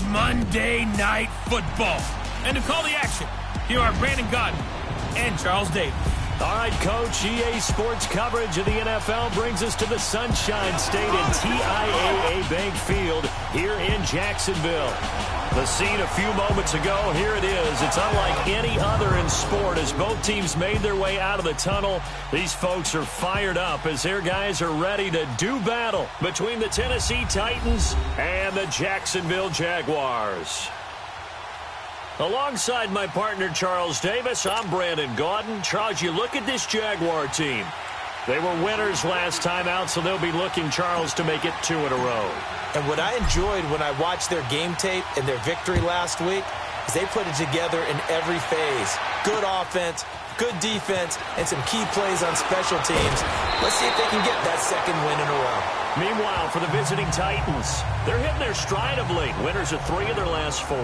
Monday Night Football. And to call the action, here are Brandon Gaudin and Charles Davis. All right, Coach, EA Sports coverage of the NFL brings us to the Sunshine State in TIAA Bank Field here in Jacksonville. The scene a few moments ago, here it is. It's unlike any other in sport as both teams made their way out of the tunnel. These folks are fired up as their guys are ready to do battle between the Tennessee Titans and the Jacksonville Jaguars. Alongside my partner, Charles Davis, I'm Brandon Gaudin. Charles, you look at this Jaguar team. They were winners last time out, so they'll be looking, Charles, to make it 2 in a row. And what I enjoyed when I watched their game tape and their victory last week is they put it together in every phase. Good offense, good defense, and some key plays on special teams. Let's see if they can get that second win in a row. Meanwhile, for the visiting Titans, they're hitting their stride of late. Winners of 3 of their last 4.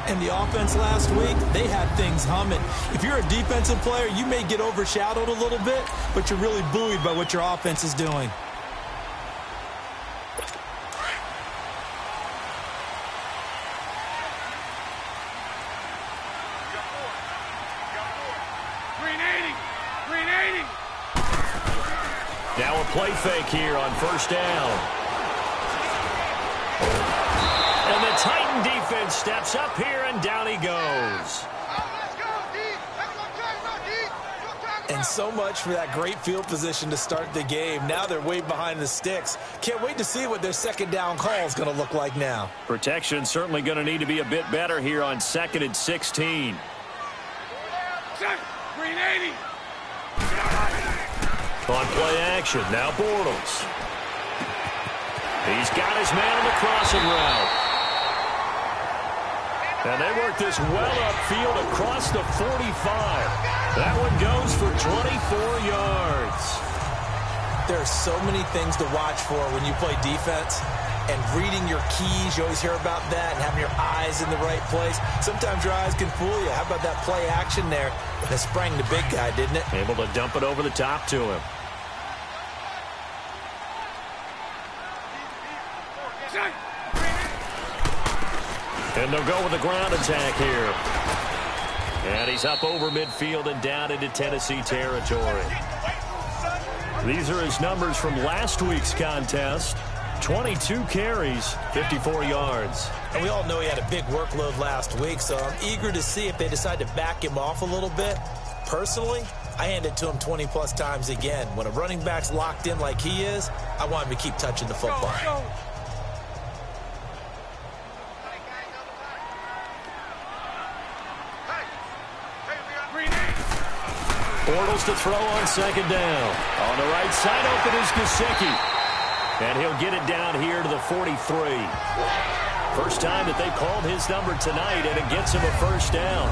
And the offense last week, they had things humming. If you're a defensive player, you may get overshadowed a little bit, but you're really buoyed by what your offense is doing. Now a play fake here on first down. And the Titan defense steps up here, and down he goes. And so much for that great field position to start the game. Now they're way behind the sticks. Can't wait to see what their second down call is going to look like now. Protection certainly going to need to be a bit better here on 2nd and 16. On play action, now Bortles. He's got his man on the crossing route. And they work this well upfield across the 45. That one goes for 24 yards. There are so many things to watch for when you play defense. And reading your keys, you always hear about that, and having your eyes in the right place. Sometimes your eyes can fool you. How about that play action there? That sprang the big guy, didn't it? Able to dump it over the top to him. And they'll go with the ground attack here. And he's up over midfield and down into Tennessee territory. These are his numbers from last week's contest. 22 carries, 54 yards. And we all know he had a big workload last week, so I'm eager to see if they decide to back him off a little bit. Personally, I hand it to him 20-plus times again. When a running back's locked in like he is, I want him to keep touching the football. Go. Bortles to throw on second down. On the right side, open is Gesicki. And he'll get it down here to the 43. First time that they called his number tonight, and it gets him a first down.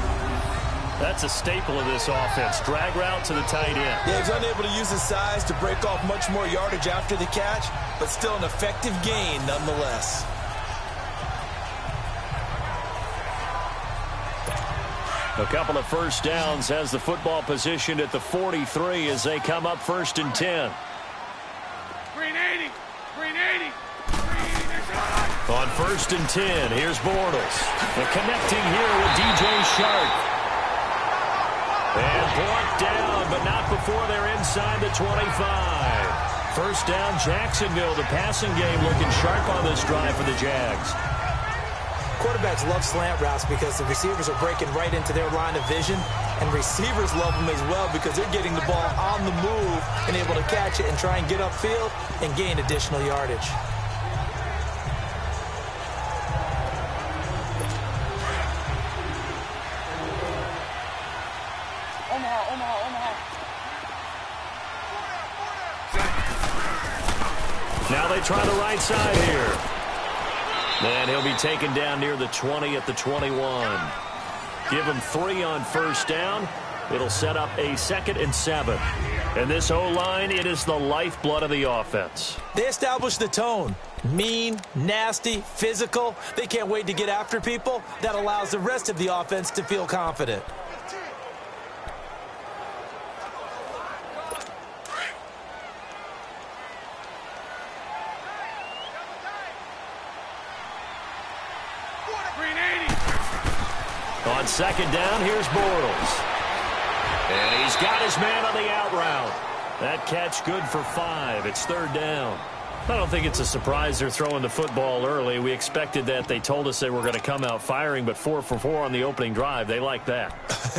That's a staple of this offense. Drag route to the tight end. Yeah, he's unable to use his size to break off much more yardage after the catch, but still an effective gain nonetheless. A couple of first downs has the football positioned at the 43 as they come up 1st and 10. On 1st and 10, here's Bortles. The connecting here with DJ Shark. And brought down, but not before they're inside the 25. First down, Jacksonville. The passing game looking sharp on this drive for the Jags. Quarterbacks love slant routes because the receivers are breaking right into their line of vision, and receivers love them as well because they're getting the ball on the move and able to catch it and try and get upfield and gain additional yardage. Now they try the right side here. And he'll be taken down near the 20 at the 21. Give him 3 on first down. It'll set up a 2nd and 7. And this O-line, it is the lifeblood of the offense. They establish the tone. Mean, nasty, physical. They can't wait to get after people. That allows the rest of the offense to feel confident. On second down, here's Bortles. And he's got his man on the out route. That catch good for 5. It's third down. I don't think it's a surprise they're throwing the football early. We expected that. They told us they were going to come out firing, but 4 for 4 on the opening drive. They like that.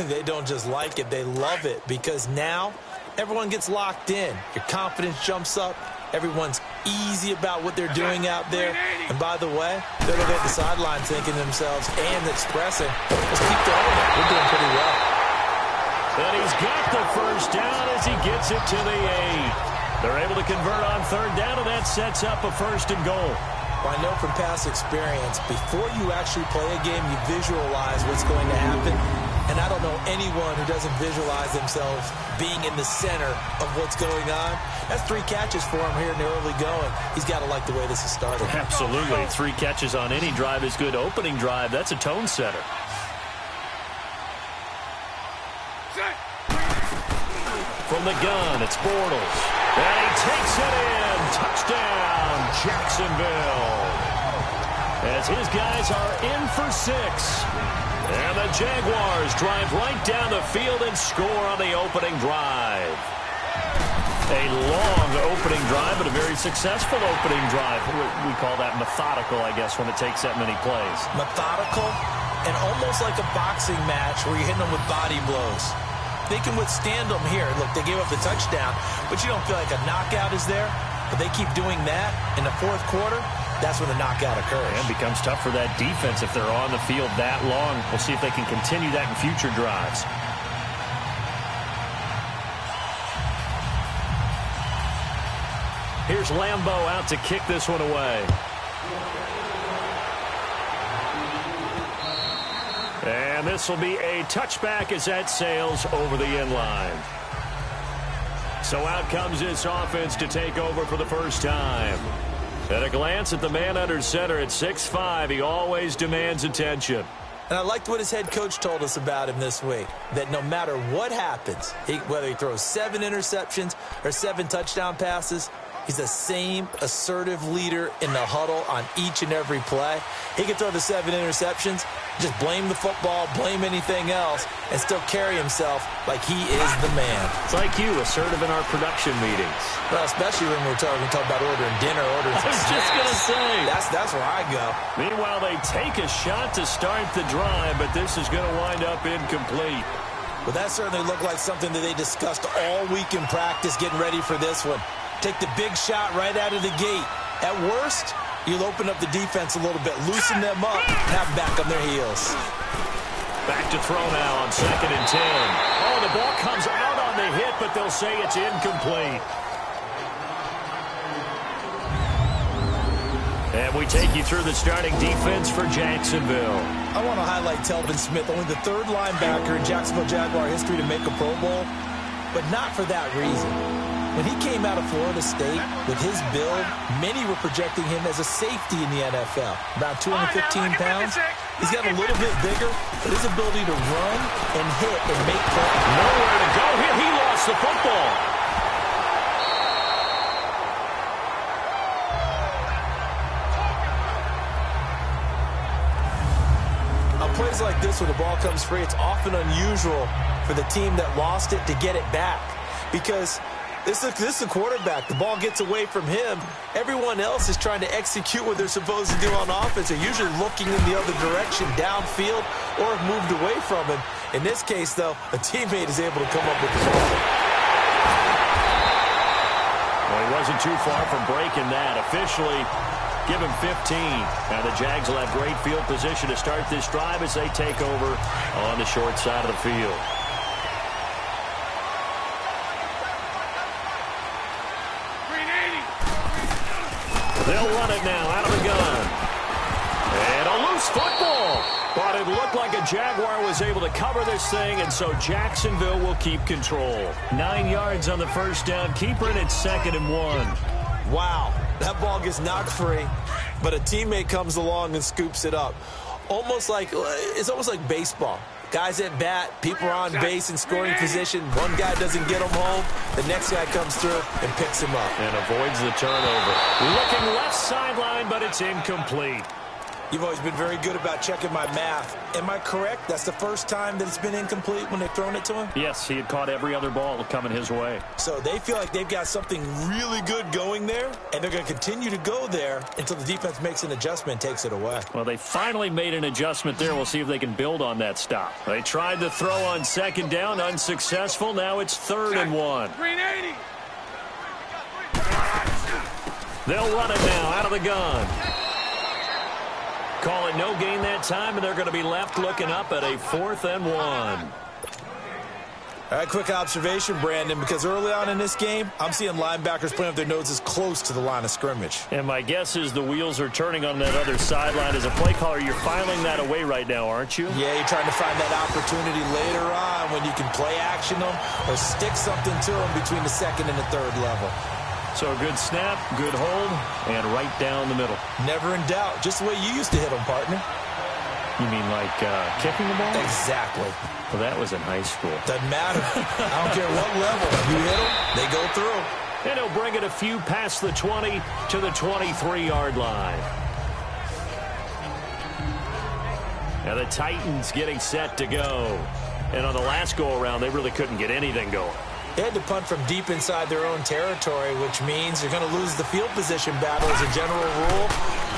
They don't just like it. They love it because now everyone gets locked in. Your confidence jumps up. Everyone's easy about what they're doing out there. And by the way, they're looking at the sideline thinking to themselves and expressing, let's keep throwing it. We're doing pretty well. And he's got the first down as he gets it to the 8. They're able to convert on third down, and that sets up a first and goal. Well, I know from past experience, before you actually play a game, you visualize what's going to happen. And I don't know anyone who doesn't visualize themselves being in the center of what's going on. That's 3 catches for him here in the early going. He's got to like the way this has started. Absolutely. 3 catches on any drive is good. Opening drive, that's a tone setter. From the gun, it's Bortles. And he takes it in. Touchdown, Jacksonville. As his guys are in for 6. And the Jaguars drive right down the field and score on the opening drive. A long opening drive, but a very successful opening drive. We call that methodical, I guess, when it takes that many plays. Methodical and almost like a boxing match where you're hitting them with body blows. They can withstand them here. Look, they gave up the touchdown, but you don't feel like a knockout is there. But they keep doing that in the fourth quarter. That's when the knockout occurs. And it becomes tough for that defense if they're on the field that long. We'll see if they can continue that in future drives. Here's Lambeau out to kick this one away. And this will be a touchback as that sails over the end line. So out comes this offense to take over for the first time. At a glance at the man under center at 6'5", he always demands attention. And I liked what his head coach told us about him this week, that no matter what happens, whether he throws 7 interceptions or 7 touchdown passes, he's the same assertive leader in the huddle on each and every play. He can throw the 7 interceptions, just blame the football, blame anything else, and still carry himself like he is the man. It's like you, assertive in our production meetings. Well, especially when we're talking about ordering dinner, ordering some snacks. I was just going to say. That's where I go. Meanwhile, they take a shot to start the drive, but this is going to wind up incomplete. Well, that certainly looked like something that they discussed all week in practice getting ready for this one. Take the big shot right out of the gate. At worst, you'll open up the defense a little bit, loosen them up, and have them back on their heels. Back to throw now on 2nd and 10. Oh, the ball comes out on the hit, but they'll say it's incomplete. And we take you through the starting defense for Jacksonville. I want to highlight Telvin Smith, only the 3rd linebacker in Jacksonville Jaguar history to make a Pro Bowl, but not for that reason. When he came out of Florida State with his build, many were projecting him as a safety in the NFL. About 215 pounds. He's got a little bit bigger, but his ability to run and hit and make plays. Nowhere to go here. He lost the football. On plays like this where the ball comes free, it's often unusual for the team that lost it to get it back because This is a quarterback. The ball gets away from him. Everyone else is trying to execute what they're supposed to do on offense. They're usually looking in the other direction, downfield, or have moved away from him. In this case, though, a teammate is able to come up with the ball. Well, he wasn't too far from breaking that. Officially, give him 15. Now the Jags will have great field position to start this drive as they take over on the short side of the field. They'll run it now out of the gun. And a loose football. But it looked like a Jaguar was able to cover this thing, and so Jacksonville will keep control. 9 yards on the first down. Keeper it at 2nd and 1. Wow, that ball gets knocked free, but a teammate comes along and scoops it up. It's almost like baseball. Guys at bat, people are on base in scoring position. One guy doesn't get him home. The next guy comes through and picks him up. And avoids the turnover. Looking left sideline, but it's incomplete. You've always been very good about checking my math. Am I correct? That's the first time that it's been incomplete when they've thrown it to him? Yes, he had caught every other ball coming his way. So they feel like they've got something really good going there, and they're going to continue to go there until the defense makes an adjustment and takes it away. Well, they finally made an adjustment there. We'll see if they can build on that stop. They tried the throw on second down, unsuccessful. Now it's 3rd and 1. 380. They'll run it now out of the gun. Call it no gain that time, and they're going to be left looking up at a 4th and 1. All right, quick observation, Brandon, because early on in this game, I'm seeing linebackers playing with their noses close to the line of scrimmage. And my guess is the wheels are turning on that other sideline. As a play caller, you're filing that away right now, aren't you? Yeah, you're trying to find that opportunity later on when you can play action them or stick something to them between the 2nd and the 3rd level. So a good snap, good hold, and right down the middle. Never in doubt. Just the way you used to hit them, partner. You mean like kicking the ball? Exactly. Well, that was in high school. Doesn't matter. I don't care what level. You hit them, they go through. And he'll bring it a few past the 20 to the 23-yard line. Now the Titans getting set to go. And on the last go-around, they really couldn't get anything going. They had to punt from deep inside their own territory, which means you're going to lose the field position battle as a general rule.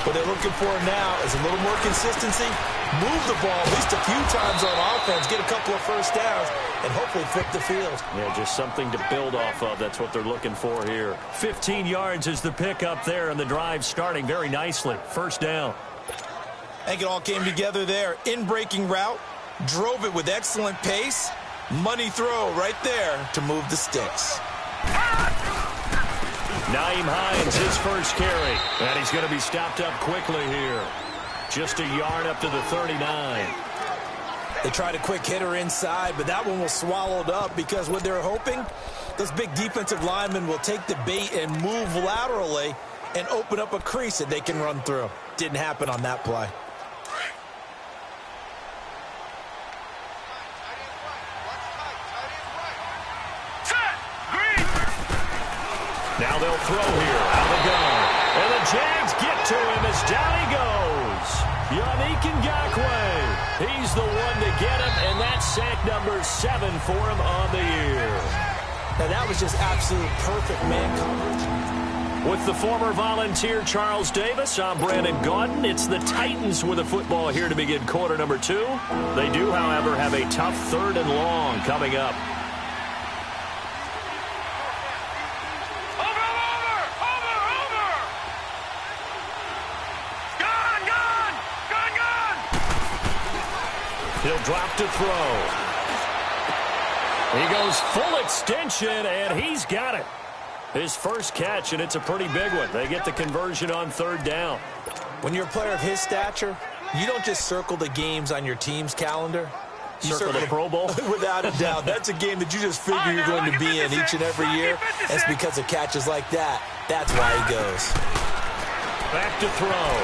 What they're looking for now is a little more consistency, move the ball at least a few times on offense, get a couple of first downs, and hopefully flip the field. Yeah, just something to build off of. That's what they're looking for here. 15 yards is the pickup there, and the drive starting very nicely. 1st down. I think it all came together there. In-breaking route, drove it with excellent pace. Money throw right there to move the sticks. Nyheim Hines, his first carry. And he's going to be stopped up quickly here. Just a yard up to the 39. They tried a quick hitter inside, but that one was swallowed up because what they're hoping, those big defensive linemen will take the bait and move laterally and open up a crease that they can run through. Didn't happen on that play. Now they'll throw here out of the gun. And the Jags get to him as down he goes. Yannick Ngakoue. He's the one to get him, and that's sack number 7 for him on the year. Now that was just absolute perfect man coverage. With the former Volunteer Charles Davis, I'm Brandon Gaudin. It's the Titans with the football here to begin quarter number 2. They do, however, have a tough 3rd and long coming up. He'll drop to throw. He goes full extension, and he's got it. His first catch, and it's a pretty big one. They get the conversion on 3rd down. When you're a player of his stature, you don't just circle the games on your team's calendar. You circle the Pro Bowl? Without a doubt. That's a game that you just figure you're going to be in each and every year. That's because of catches like that. That's why he goes. Back to throw.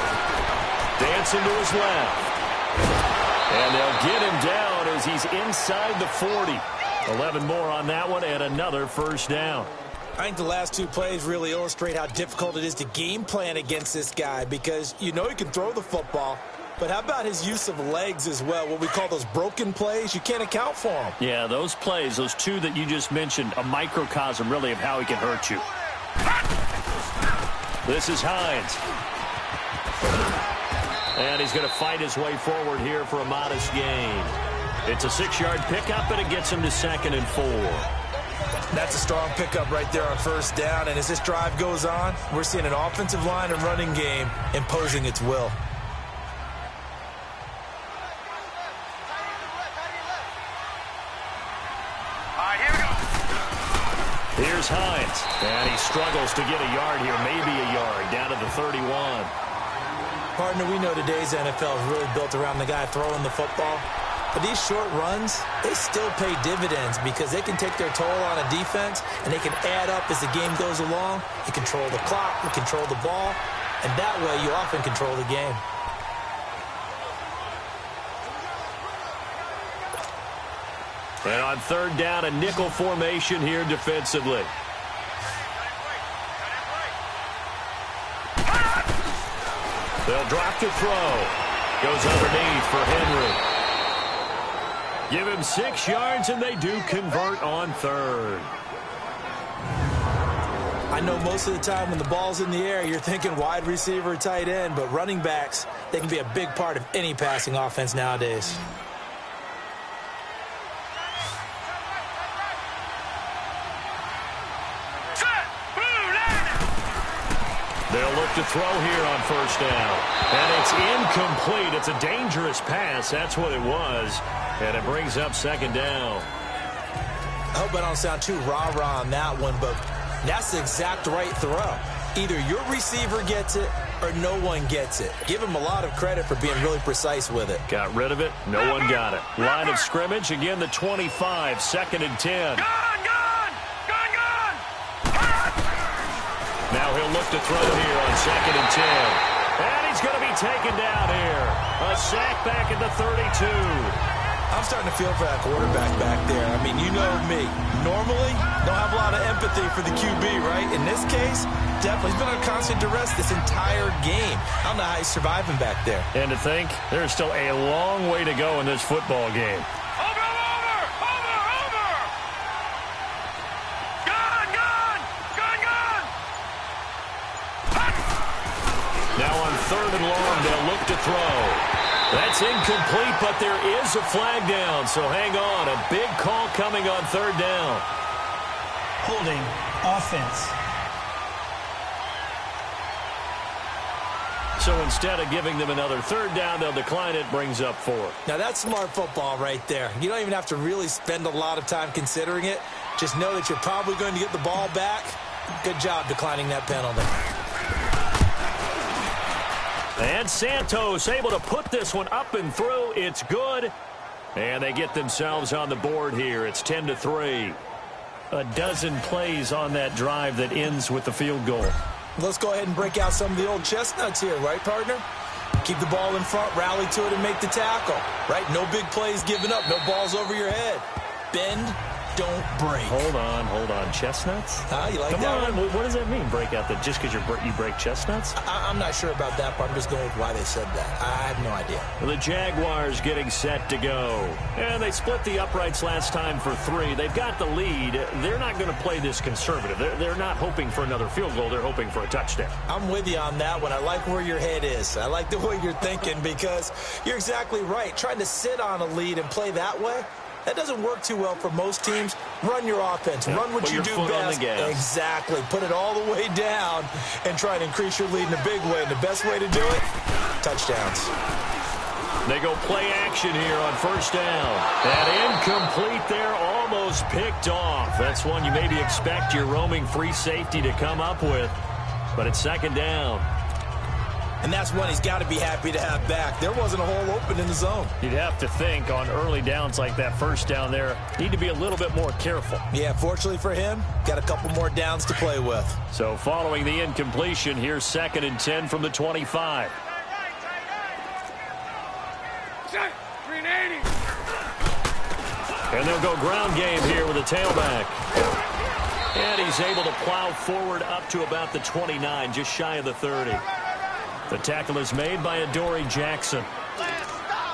Dancing to his left. And they'll get him down as he's inside the 40. 11 more on that one and another first down. I think the last 2 plays really illustrate how difficult it is to game plan against this guy because you know he can throw the football, but how about his use of legs as well? What we call those broken plays, you can't account for them. Yeah, those plays, those 2 that you just mentioned, a microcosm really of how he can hurt you. This is Hines. And he's going to fight his way forward here for a modest gain. It's a 6-yard pickup, and it gets him to 2nd and 4. That's a strong pickup right there on 1st down. And as this drive goes on, we're seeing an offensive line and running game imposing its will. Here's Hines. And he struggles to get a yard here, maybe a yard, down to the 31. Partner, we know today's NFL is really built around the guy throwing the football. But these short runs, they still pay dividends because they can take their toll on a defense and they can add up as the game goes along. You control the clock, you control the ball, and that way you often control the game. And on 3rd down, a nickel formation here defensively. They'll drop to throw. Goes underneath for Henry. Give him 6 yards, and they do convert on third. I know most of the time when the ball's in the air, you're thinking wide receiver, tight end, but running backs, they can be a big part of any passing offense nowadays. They'll look to throw here on first down. And it's incomplete. It's a dangerous pass. That's what it was. And it brings up second down. I hope I don't sound too rah-rah on that one, but that's the exact right throw. Either your receiver gets it or no one gets it. Give him a lot of credit for being really precise with it. Got rid of it. No one got it. Line of scrimmage. Again, the 25. 2nd and 10. Now he'll look to throw here on 2nd and 10. And he's going to be taken down here. A sack back at the 32. I'm starting to feel for that quarterback back there. I mean, you know me. Normally, don't have a lot of empathy for the QB, right? In this case, definitely. He's been under constant duress this entire game. I don't know how he's surviving back there. And to think, there's still a long way to go in this football game. Now on 3rd and long, they'll look to throw. That's incomplete, but there is a flag down, so hang on. A big call coming on 3rd down. Holding offense. So instead of giving them another 3rd down, they'll decline it, brings up 4. Now that's smart football right there. You don't even have to really spend a lot of time considering it. Just know that you're probably going to get the ball back. Good job declining that penalty. And Santos able to put this one up and through. It's good. And they get themselves on the board here. It's 10-3. A dozen plays on that drive that ends with the field goal. Let's go ahead and break out some of the old chestnuts here, right, partner? Keep the ball in front, rally to it, and make the tackle, right? No big plays given up, no balls over your head. Bend, don't break. Hold on. Chestnuts? You like Come that on. one? What does that mean, break out that just because you break chestnuts? I'm not sure about that part. I'm just going with why they said that. I have no idea. The Jaguars getting set to go. And they split the uprights last time for 3. They've got the lead. They're not going to play this conservative. They're not hoping for another field goal. They're hoping for a touchdown. I'm with you on that one. I like where your head is. I like the way you're thinking because you're exactly right. Trying to sit on a lead and play that way, that doesn't work too well for most teams. Run your offense. Yeah, run what you do best. Exactly. Put it all the way down and try to increase your lead in a big way. And the best way to do it, touchdowns. They go play action here on first down. That incomplete there, almost picked off. That's one you maybe expect your roaming free safety to come up with. But it's 2nd down. And that's one he's got to be happy to have back. There wasn't a hole open in the zone. You'd have to think on early downs like that first down there, need to be a little bit more careful. Yeah, fortunately for him, got a couple more downs to play with. So following the incompletion, here's 2nd and 10 from the 25. And they'll go ground game here with a tailback. And he's able to plow forward up to about the 29, just shy of the 30. The tackle is made by Adoree Jackson.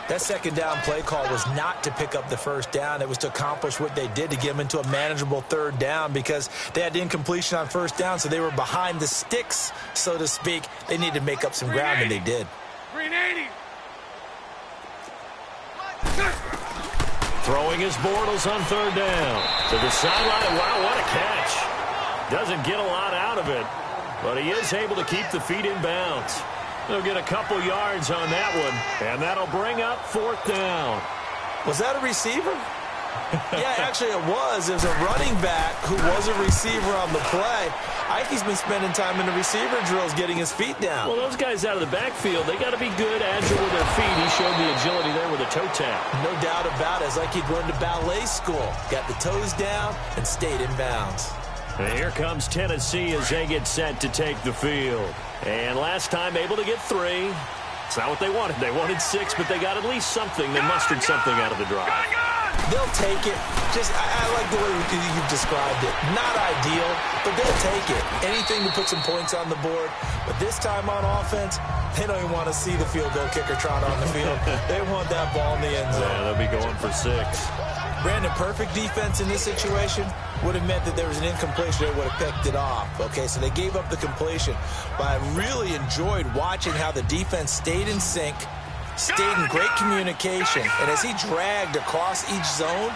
That 2nd down play call was not to pick up the first down. It was to accomplish what they did to get them into a manageable 3rd down because they had incompletion on first down, so they were behind the sticks, so to speak. They needed to make up some ground, and they did. 380. Throwing his Bortles on 3rd down. To the sideline. Wow, what a catch. Doesn't get a lot out of it, but he is able to keep the feet in bounds. They'll get a couple yards on that one, and that'll bring up 4th down. Was that a receiver? Yeah, actually it was. It was a running back who was a receiver on the play. I think he's been spending time in the receiver drills getting his feet down. Well, those guys out of the backfield, they got to be good, agile with their feet. He showed the agility there with a toe tap. No doubt about it. It's like he'd run to ballet school. Got the toes down and stayed in bounds. And here comes Tennessee as they get set to take the field. And last time able to get 3. It's not what they wanted. They wanted 6, but they got at least something. They mustered something out of the drive. They'll take it. I like the way you've described it. Not ideal, but they'll take it. Anything to put some points on the board. But this time on offense, they don't even want to see the field goal kicker trot on the field. They want that ball in the end zone. Yeah, they'll be going for 6. Brandon, perfect defense in this situation would have meant that there was an incompletion that would have picked it off. Okay, so they gave up the completion. But I really enjoyed watching how the defense stayed in sync, stayed in great communication. And as he dragged across each zone,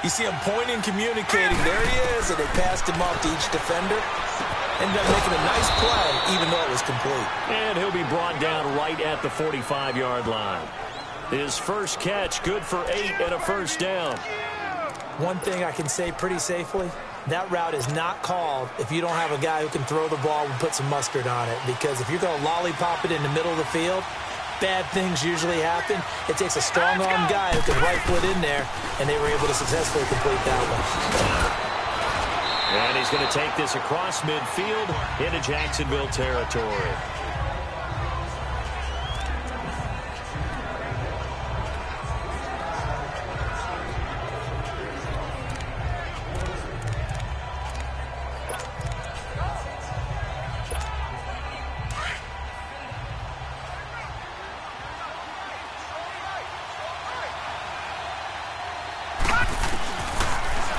you see him pointing, communicating. There he is, and they passed him off to each defender. Ended up making a nice play, even though it was complete. And he'll be brought down right at the 45-yard line. His first catch, good for 8 and a first down. One thing I can say pretty safely, that route is not called if you don't have a guy who can throw the ball and put some mustard on it. Because if you're going to lollipop it in the middle of the field, bad things usually happen. It takes a strong-arm guy who can rifle it in there, and they were able to successfully complete that one. And he's going to take this across midfield into Jacksonville territory.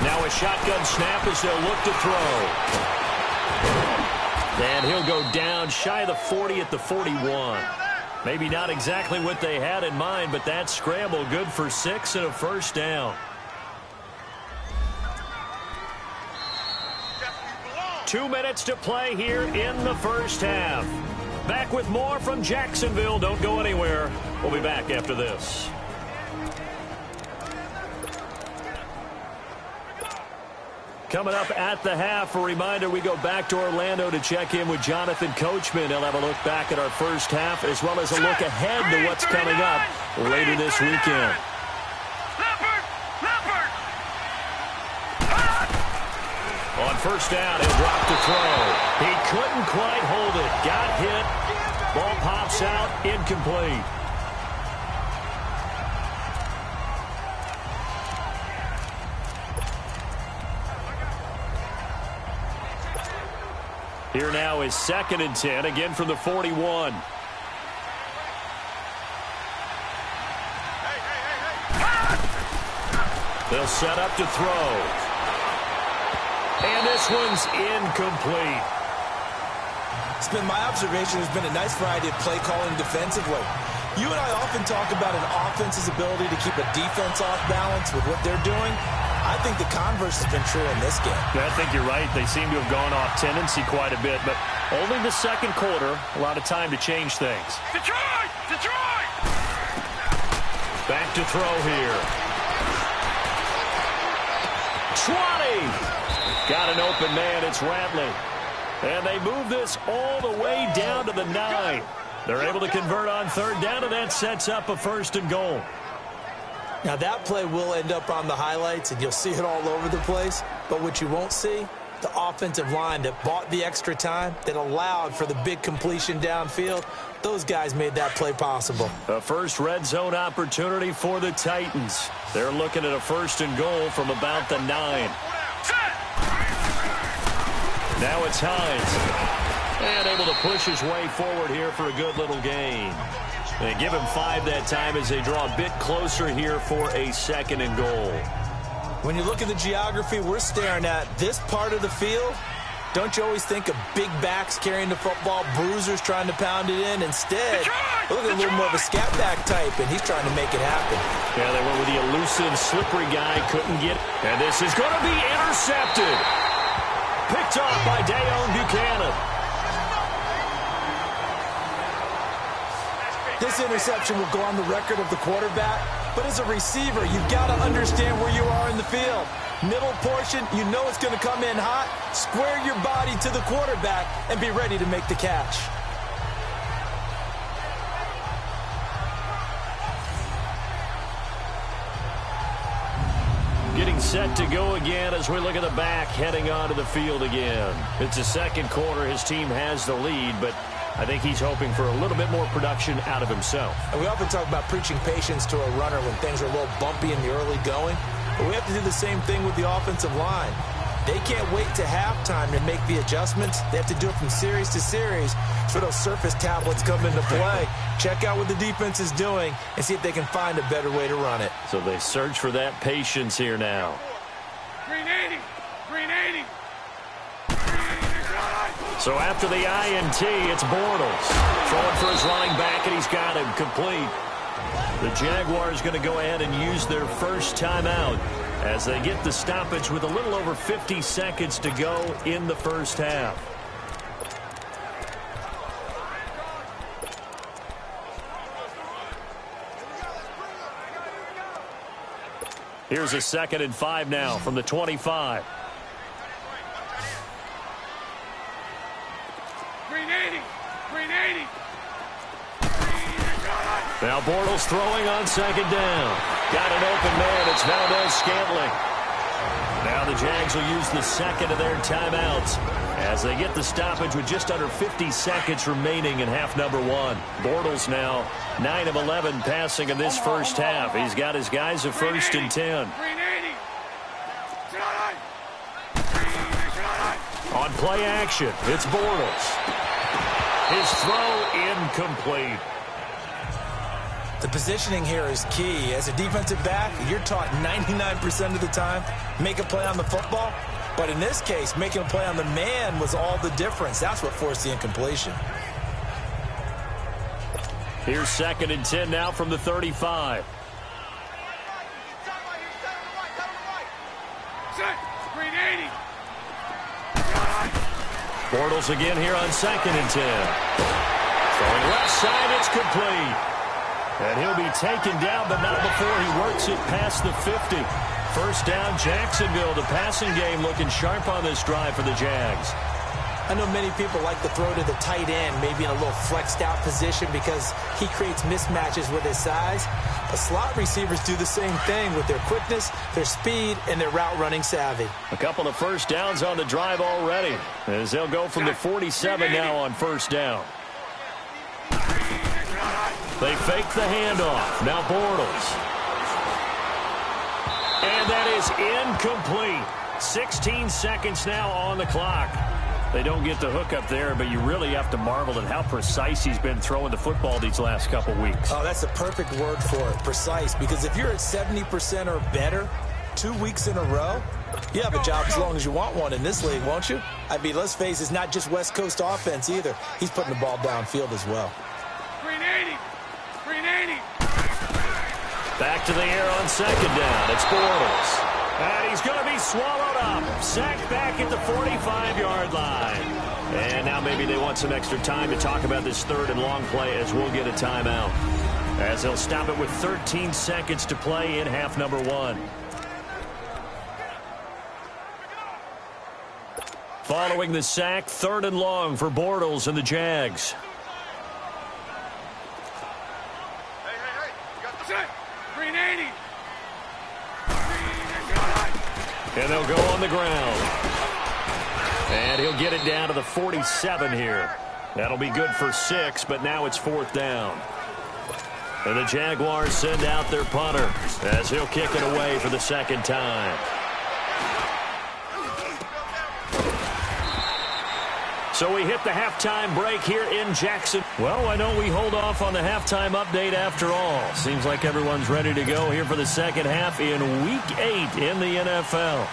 Now a shotgun snap as they'll look to throw. And he'll go down shy of the 40 at the 41. Maybe not exactly what they had in mind, but that scramble good for 6 and a first down. 2 minutes to play here in the first half. Back with more from Jacksonville. Don't go anywhere. We'll be back after this. Coming up at the half, a reminder, we go back to Orlando to check in with Jonathan Coachman. He'll have a look back at our first half as well as a look ahead to what's coming up later this weekend. On first down, he'll drop to throw. He couldn't quite hold it. Got hit. Ball pops out, incomplete. Here now is 2nd and 10, again from the 41. They'll set up to throw. And this one's incomplete. It's been my observation. There's been a nice variety of play calling defensively. You and I often talk about an offense's ability to keep a defense off balance with what they're doing. I think the converse has been true in this game. I think you're right. They seem to have gone off tendency quite a bit, but only the second quarter, a lot of time to change things. Detroit! Detroit! Back to throw here. 20! Got an open man. It's Ratley. And they move this all the way down to the 9. They're able to convert on third down, and that sets up a 1st and goal. Now, that play will end up on the highlights, and you'll see it all over the place. But what you won't see, the offensive line that bought the extra time, that allowed for the big completion downfield, those guys made that play possible. A first red zone opportunity for the Titans. They're looking at a 1st and goal from about the 9. Now it's Hines. And able to push his way forward here for a good little gain. They give him 5 that time as they draw a bit closer here for a 2nd and goal. When you look at the geography we're staring at, this part of the field, don't you always think of big backs carrying the football, bruisers trying to pound it in? Instead, look at a little more of a scat back type, and he's trying to make it happen. Yeah, they went with the elusive, slippery guy, couldn't get it. And this is going to be intercepted. Picked off by Dayon Buchanan. This interception will go on the record of the quarterback, but as a receiver, you've got to understand where you are in the field. Middle portion, you know it's going to come in hot. Square your body to the quarterback and be ready to make the catch. Getting set to go again as we look at the back heading onto the field again. It's the second quarter. His team has the lead, but I think he's hoping for a little bit more production out of himself. And we often talk about preaching patience to a runner when things are a little bumpy in the early going. But we have to do the same thing with the offensive line. They can't wait to halftime to make the adjustments. They have to do it from series to series so those surface tablets come into play. Check out what the defense is doing and see if they can find a better way to run it. So they search for that patience here now. Green 80. Green 80. So after the INT, it's Bortles. Throwing for his running back, and he's got him complete. The Jaguars going to go ahead and use their first timeout as they get the stoppage with a little over 50 seconds to go in the first half. Here's a 2nd and 5 now from the 25. Green 80. Green 80. Now Bortles throwing on 2nd down. Got an open man. It's Valdez-Scantling. Now the Jags will use the 2nd of their timeouts as they get the stoppage with just under 50 seconds remaining in half number 1. Bortles now 9 of 11 passing in this first half. He's got his guys a 1st and 10. On play action, it's Bortles. His throw incomplete. The positioning here is key. As a defensive back, you're taught 99% of the time, make a play on the football. But in this case, making a play on the man was all the difference. That's what forced the incompletion. Here's 2nd and 10 now from the 35. Green 80. Bortles again here on 2nd and 10. Throwing left side, it's complete. And he'll be taken down, but not before he works it past the 50. First down, Jacksonville. The passing game looking sharp on this drive for the Jags. I know many people like to throw to the tight end, maybe in a little flexed out position because he creates mismatches with his size. But slot receivers do the same thing with their quickness, their speed, and their route running savvy. A couple of first downs on the drive already, as they'll go from the 47 now on first down. They fake the handoff. Now Bortles. And that is incomplete. 16 seconds now on the clock. They don't get the hook up there, but you really have to marvel at how precise he's been throwing the football these last couple weeks. Oh, that's the perfect word for it, precise. Because if you're at 70% or better 2 weeks in a row, you have a job as long as you want one in this league, won't you? I mean, let's face it, it's not just West Coast offense either. He's putting the ball downfield as well. Green 80. Green 80. Back to the air on 2nd down. It's Bortles. And he's going to be swallowed up. Sacked back at the 45-yard line. And now maybe they want some extra time to talk about this 3rd and long play as we'll get a timeout. As they'll stop it with 13 seconds to play in half number 1. Following the sack, 3rd and long for Bortles and the Jags. Green 80. And they'll go on the ground. And he'll get it down to the 47 here. That'll be good for 6, but now it's 4th down. And the Jaguars send out their punter as he'll kick it away for the 2nd time. So we hit the halftime break here in Jackson. Well, why don't we hold off on the halftime update after all? Seems like everyone's ready to go here for the 2nd half in Week 8 in the NFL.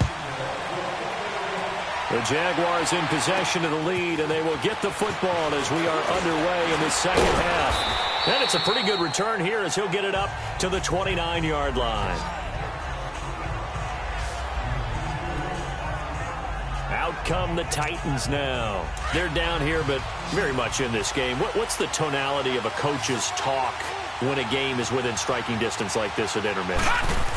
The Jaguars in possession of the lead, and they will get the football as we are underway in the 2nd half. And it's a pretty good return here as he'll get it up to the 29-yard line. Out come the Titans now. They're down here, but very much in this game. What's the tonality of a coach's talk when a game is within striking distance like this at intermission?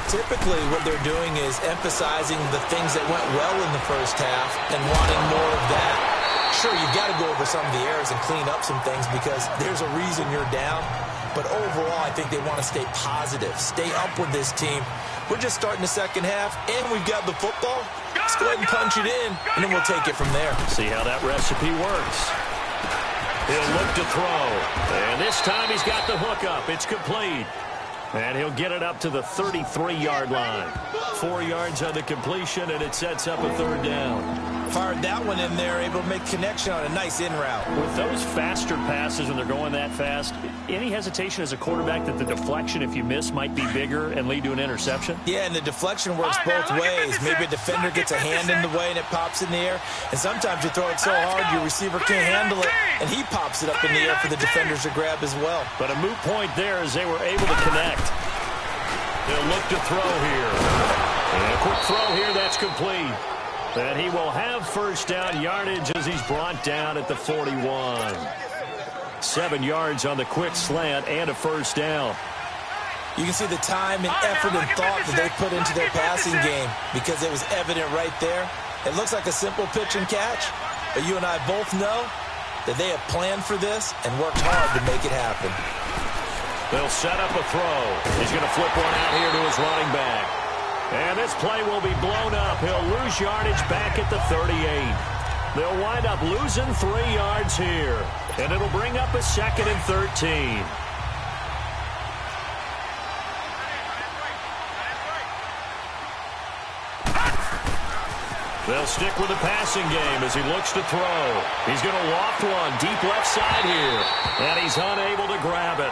Typically, what they're doing is emphasizing the things that went well in the first half and wanting more of that. Sure, you've got to go over some of the errors and clean up some things because there's a reason you're down. But overall, I think they want to stay positive, stay up with this team. We're just starting the 2nd half, and we've got the football. Let's go ahead and punch it in, and then we'll take it from there. See how that recipe works. He'll look to throw. And this time he's got the hook up. It's complete. And he'll get it up to the 33-yard line. 4 yards on the completion, and it sets up a third down. Fired that one in there, able to make connection on a nice in route. With those faster passes when they're going that fast, any hesitation as a quarterback that the deflection, if you miss, might be bigger and lead to an interception? Yeah, and the deflection works both ways. Maybe a defender gets a hand in the way and it pops in the air. And sometimes you throw it so hard your receiver can't handle it, and he pops it up in the air for the defenders to grab as well. But a moot point there as they were able to connect. They'll look to throw here. And a quick throw here, that's complete. And he will have first down yardage as he's brought down at the 41. 7 yards on the quick slant and a first down. You can see the time and effort and thought that they put into their passing game because it was evident right there. It looks like a simple pitch and catch, but you and I both know that they have planned for this and worked hard to make it happen. They'll set up a throw. He's going to flip one out here to his running back. And this play will be blown up. He'll lose yardage back at the 38. They'll wind up losing 3 yards here. And it'll bring up a 2nd and 13. They'll stick with the passing game as he looks to throw. He's going to loft one deep left side here. And he's unable to grab it.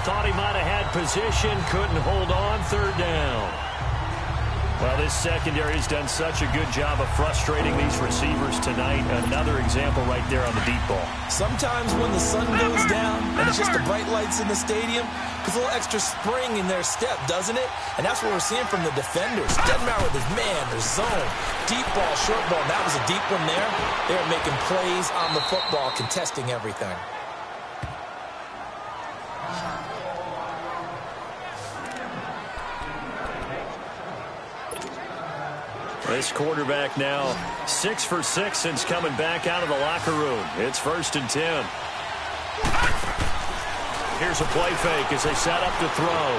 Thought he might have had position, couldn't hold on, third down. Well, this secondary has done such a good job of frustrating these receivers tonight. Another example right there on the deep ball. Sometimes when the sun goes down and it's just the bright lights in the stadium, puts a little extra spring in their step, doesn't it? And that's what we're seeing from the defenders. Doesn't matter whether it's man or zone, deep ball, short ball. That was a deep one there. They're making plays on the football, contesting everything. This quarterback now 6 for 6 since coming back out of the locker room. It's 1st and 10. Here's a play fake as they set up to throw.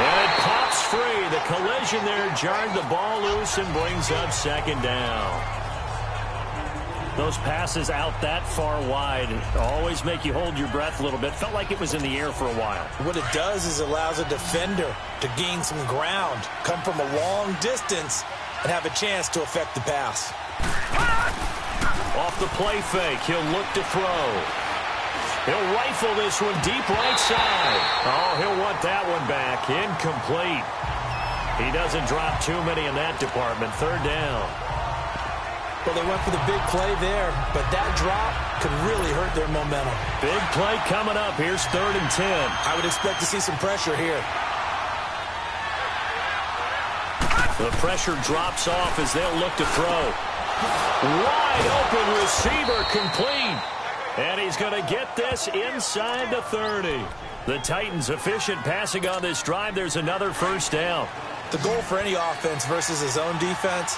And it pops free. The collision there jarred the ball loose and brings up 2nd down. Those passes out that far wide always make you hold your breath a little bit. Felt like it was in the air for a while. What it does is allows a defender to gain some ground, come from a long distance, and have a chance to affect the pass. Off the play fake, he'll look to throw. He'll rifle this one deep right side. Oh, he'll want that one back. Incomplete. He doesn't drop too many in that department. 3rd down. Well, they went for the big play there, but that drop could really hurt their momentum. Big play coming up. Here's 3rd and 10. I would expect to see some pressure here. The pressure drops off as they'll look to throw. Wide open receiver complete. And he's going to get this inside the 30. The Titans efficient passing on this drive. There's another 1st down. The goal for any offense versus his own defense,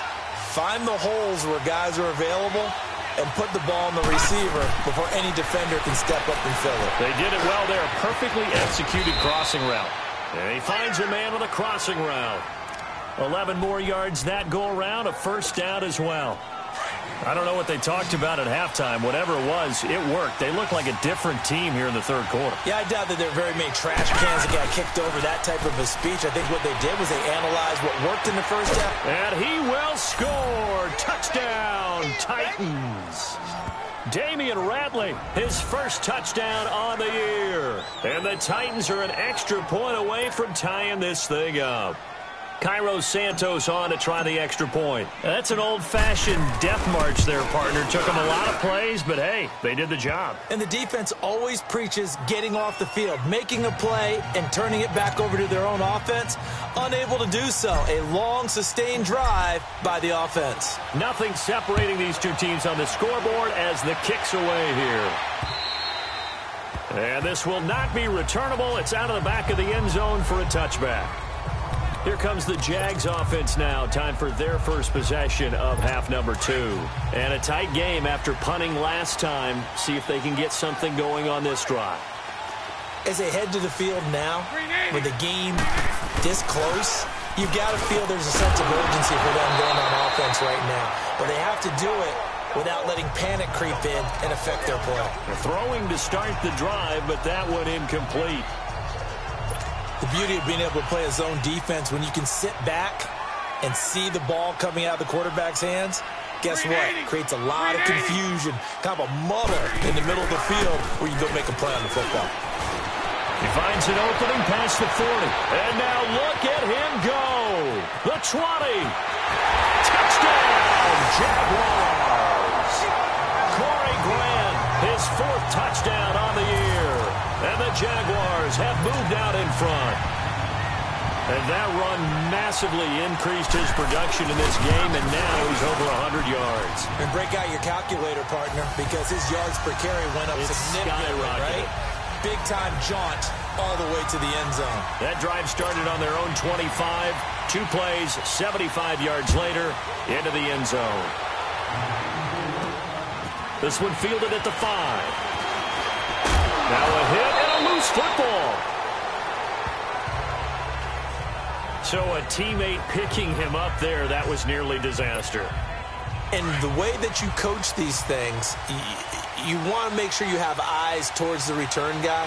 find the holes where guys are available and put the ball on the receiver before any defender can step up and fill it. They did it well there. Perfectly executed crossing route. And he finds a man with a crossing route. 11 more yards that go around. A 1st down as well. I don't know what they talked about at halftime. Whatever it was, it worked. They look like a different team here in the 3rd quarter. Yeah, I doubt that there are very many trash cans that got kicked over that type of a speech. I think what they did was they analyzed what worked in the 1st half. And he will score. Touchdown, Titans. Damian Ratley, his 1st touchdown on the year. And the Titans are an extra point away from tying this thing up. Cairo Santos on to try the extra point. That's an old-fashioned death march there, partner. Took them a lot of plays, but hey, they did the job. And the defense always preaches getting off the field, making a play and turning it back over to their own offense. Unable to do so. A long, sustained drive by the offense. Nothing separating these two teams on the scoreboard as the kick's away here. And this will not be returnable. It's out of the back of the end zone for a touchback. Here comes the Jags offense now. Time for their first possession of half number 2. And a tight game after punting last time. See if they can get something going on this drive. As they head to the field now, with the game this close, you've got to feel there's a sense of urgency for them going on offense right now. But they have to do it without letting panic creep in and affect their play. They're throwing to start the drive, but that one incomplete. The beauty of being able to play a zone defense when you can sit back and see the ball coming out of the quarterback's hands, guess what? Creates a lot of confusion, kind of a muddle in the middle of the field where you go make a play on the football. He finds an opening past the 40. And now look at him go. The 20. Touchdown, Jaguars. Corey Grant, his 4th touchdown on the year. And the Jaguars have moved out in front. And that run massively increased his production in this game, and now he's over 100 yards. And break out your calculator, partner, because his yards per carry went up significantly, right? Big-time jaunt all the way to the end zone. That drive started on their own 25. 2 plays, 75 yards later, into the end zone. This one fielded at the 5. Now a hit and a loose football. So a teammate picking him up there, that was nearly disaster. And the way that you coach these things, you want to make sure you have eyes towards the return guy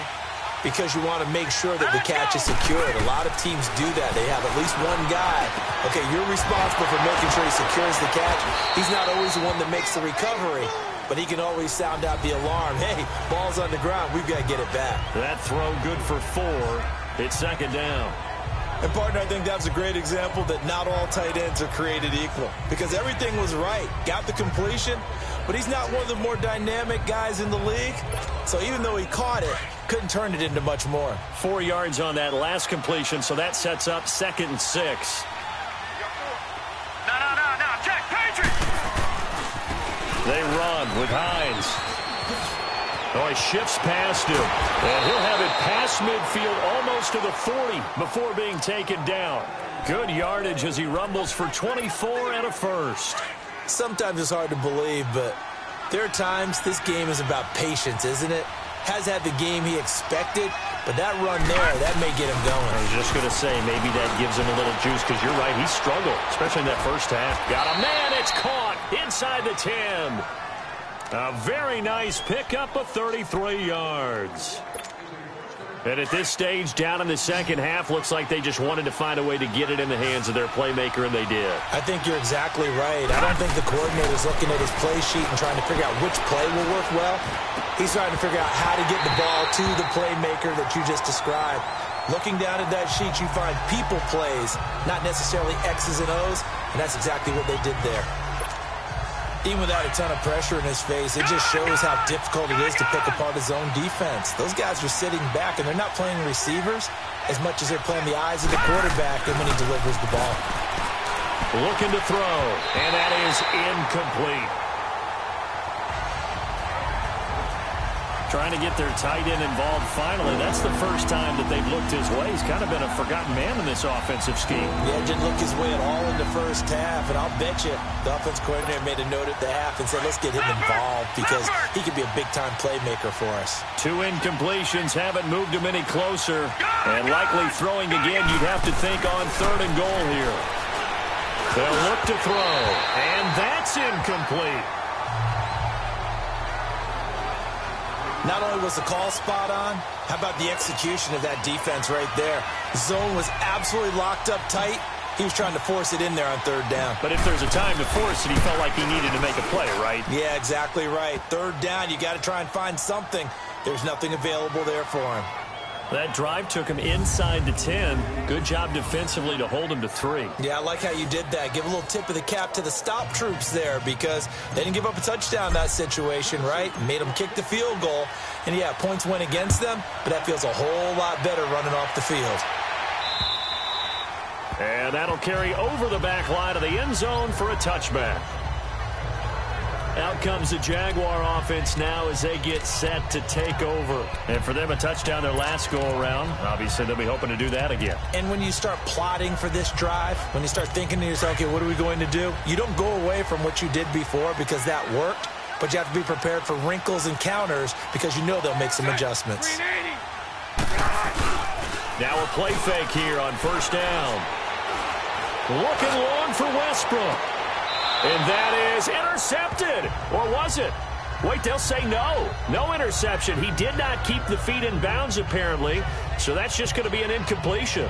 because you want to make sure that the catch is secured. A lot of teams do that. They have at least one guy. Okay, you're responsible for making sure he secures the catch. He's not always the one that makes the recovery, but he can always sound out the alarm. Hey, ball's on the ground. We've got to get it back. That throw good for 4. It's 2nd down. And, partner, I think that's a great example that not all tight ends are created equal because everything was right. Got the completion, but he's not one of the more dynamic guys in the league. So even though he caught it, couldn't turn it into much more. 4 yards on that last completion, so that sets up 2nd and 6. No, check, Patriots! They run with Hines. Oh, he shifts past him. And he'll have it past midfield almost to the 40 before being taken down. Good yardage as he rumbles for 24 and a first. Sometimes it's hard to believe, but there are times this game is about patience, isn't it? Has had the game he expected, but that run there, that may get him going. I was just going to say, maybe that gives him a little juice because you're right, he struggled, especially in that first half. Got a man, it's caught inside the 10. A very nice pickup of 33 yards. And at this stage, down in the second half, looks like they just wanted to find a way to get it in the hands of their playmaker, and they did. I think you're exactly right. I don't think the coordinator's looking at his play sheet and trying to figure out which play will work well. He's trying to figure out how to get the ball to the playmaker that you just described. Looking down at that sheet, you find people plays, not necessarily X's and O's, and that's exactly what they did there. Even without a ton of pressure in his face, it just shows how difficult it is to pick apart his own defense. Those guys are sitting back, and they're not playing receivers as much as they're playing the eyes of the quarterback and when he delivers the ball. Looking to throw, and that is incomplete. Trying to get their tight end involved finally. That's the first time that they've looked his way. He's kind of been a forgotten man in this offensive scheme. Yeah, didn't look his way at all in the first half, and I'll bet you the offense coordinator made a note at the half and said, let's get him involved because he could be a big-time playmaker for us. 2 incompletions haven't moved him any closer, and likely throwing again, you'd have to think on 3rd and goal here. They'll look to throw, and that's incomplete. Not only was the call spot on, how about the execution of that defense right there? The zone was absolutely locked up tight. He was trying to force it in there on 3rd down. But if there's a time to force it, he felt like he needed to make a play, right? Yeah, exactly right. 3rd down, you got to try and find something. There's nothing available there for him. That drive took him inside the 10. Good job defensively to hold him to 3. Yeah, I like how you did that. Give a little tip of the cap to the stop troops there because they didn't give up a touchdown in that situation, right? Made them kick the field goal. And, yeah, points went against them, but that feels a whole lot better running off the field. And that'll carry over the back line of the end zone for a touchback. Out comes the Jaguar offense now as they get set to take over. And for them, a touchdown their last go-around. Obviously, they'll be hoping to do that again. And when you start plotting for this drive, when you start thinking to yourself, okay, what are we going to do? You don't go away from what you did before because that worked, but you have to be prepared for wrinkles and counters because you know they'll make some adjustments. Now a play fake here on 1st down. Looking long for Westbrook. And that is intercepted. Or was it? Wait, they'll say no. No interception. He did not keep the feet in bounds, apparently. So that's just going to be an incompletion.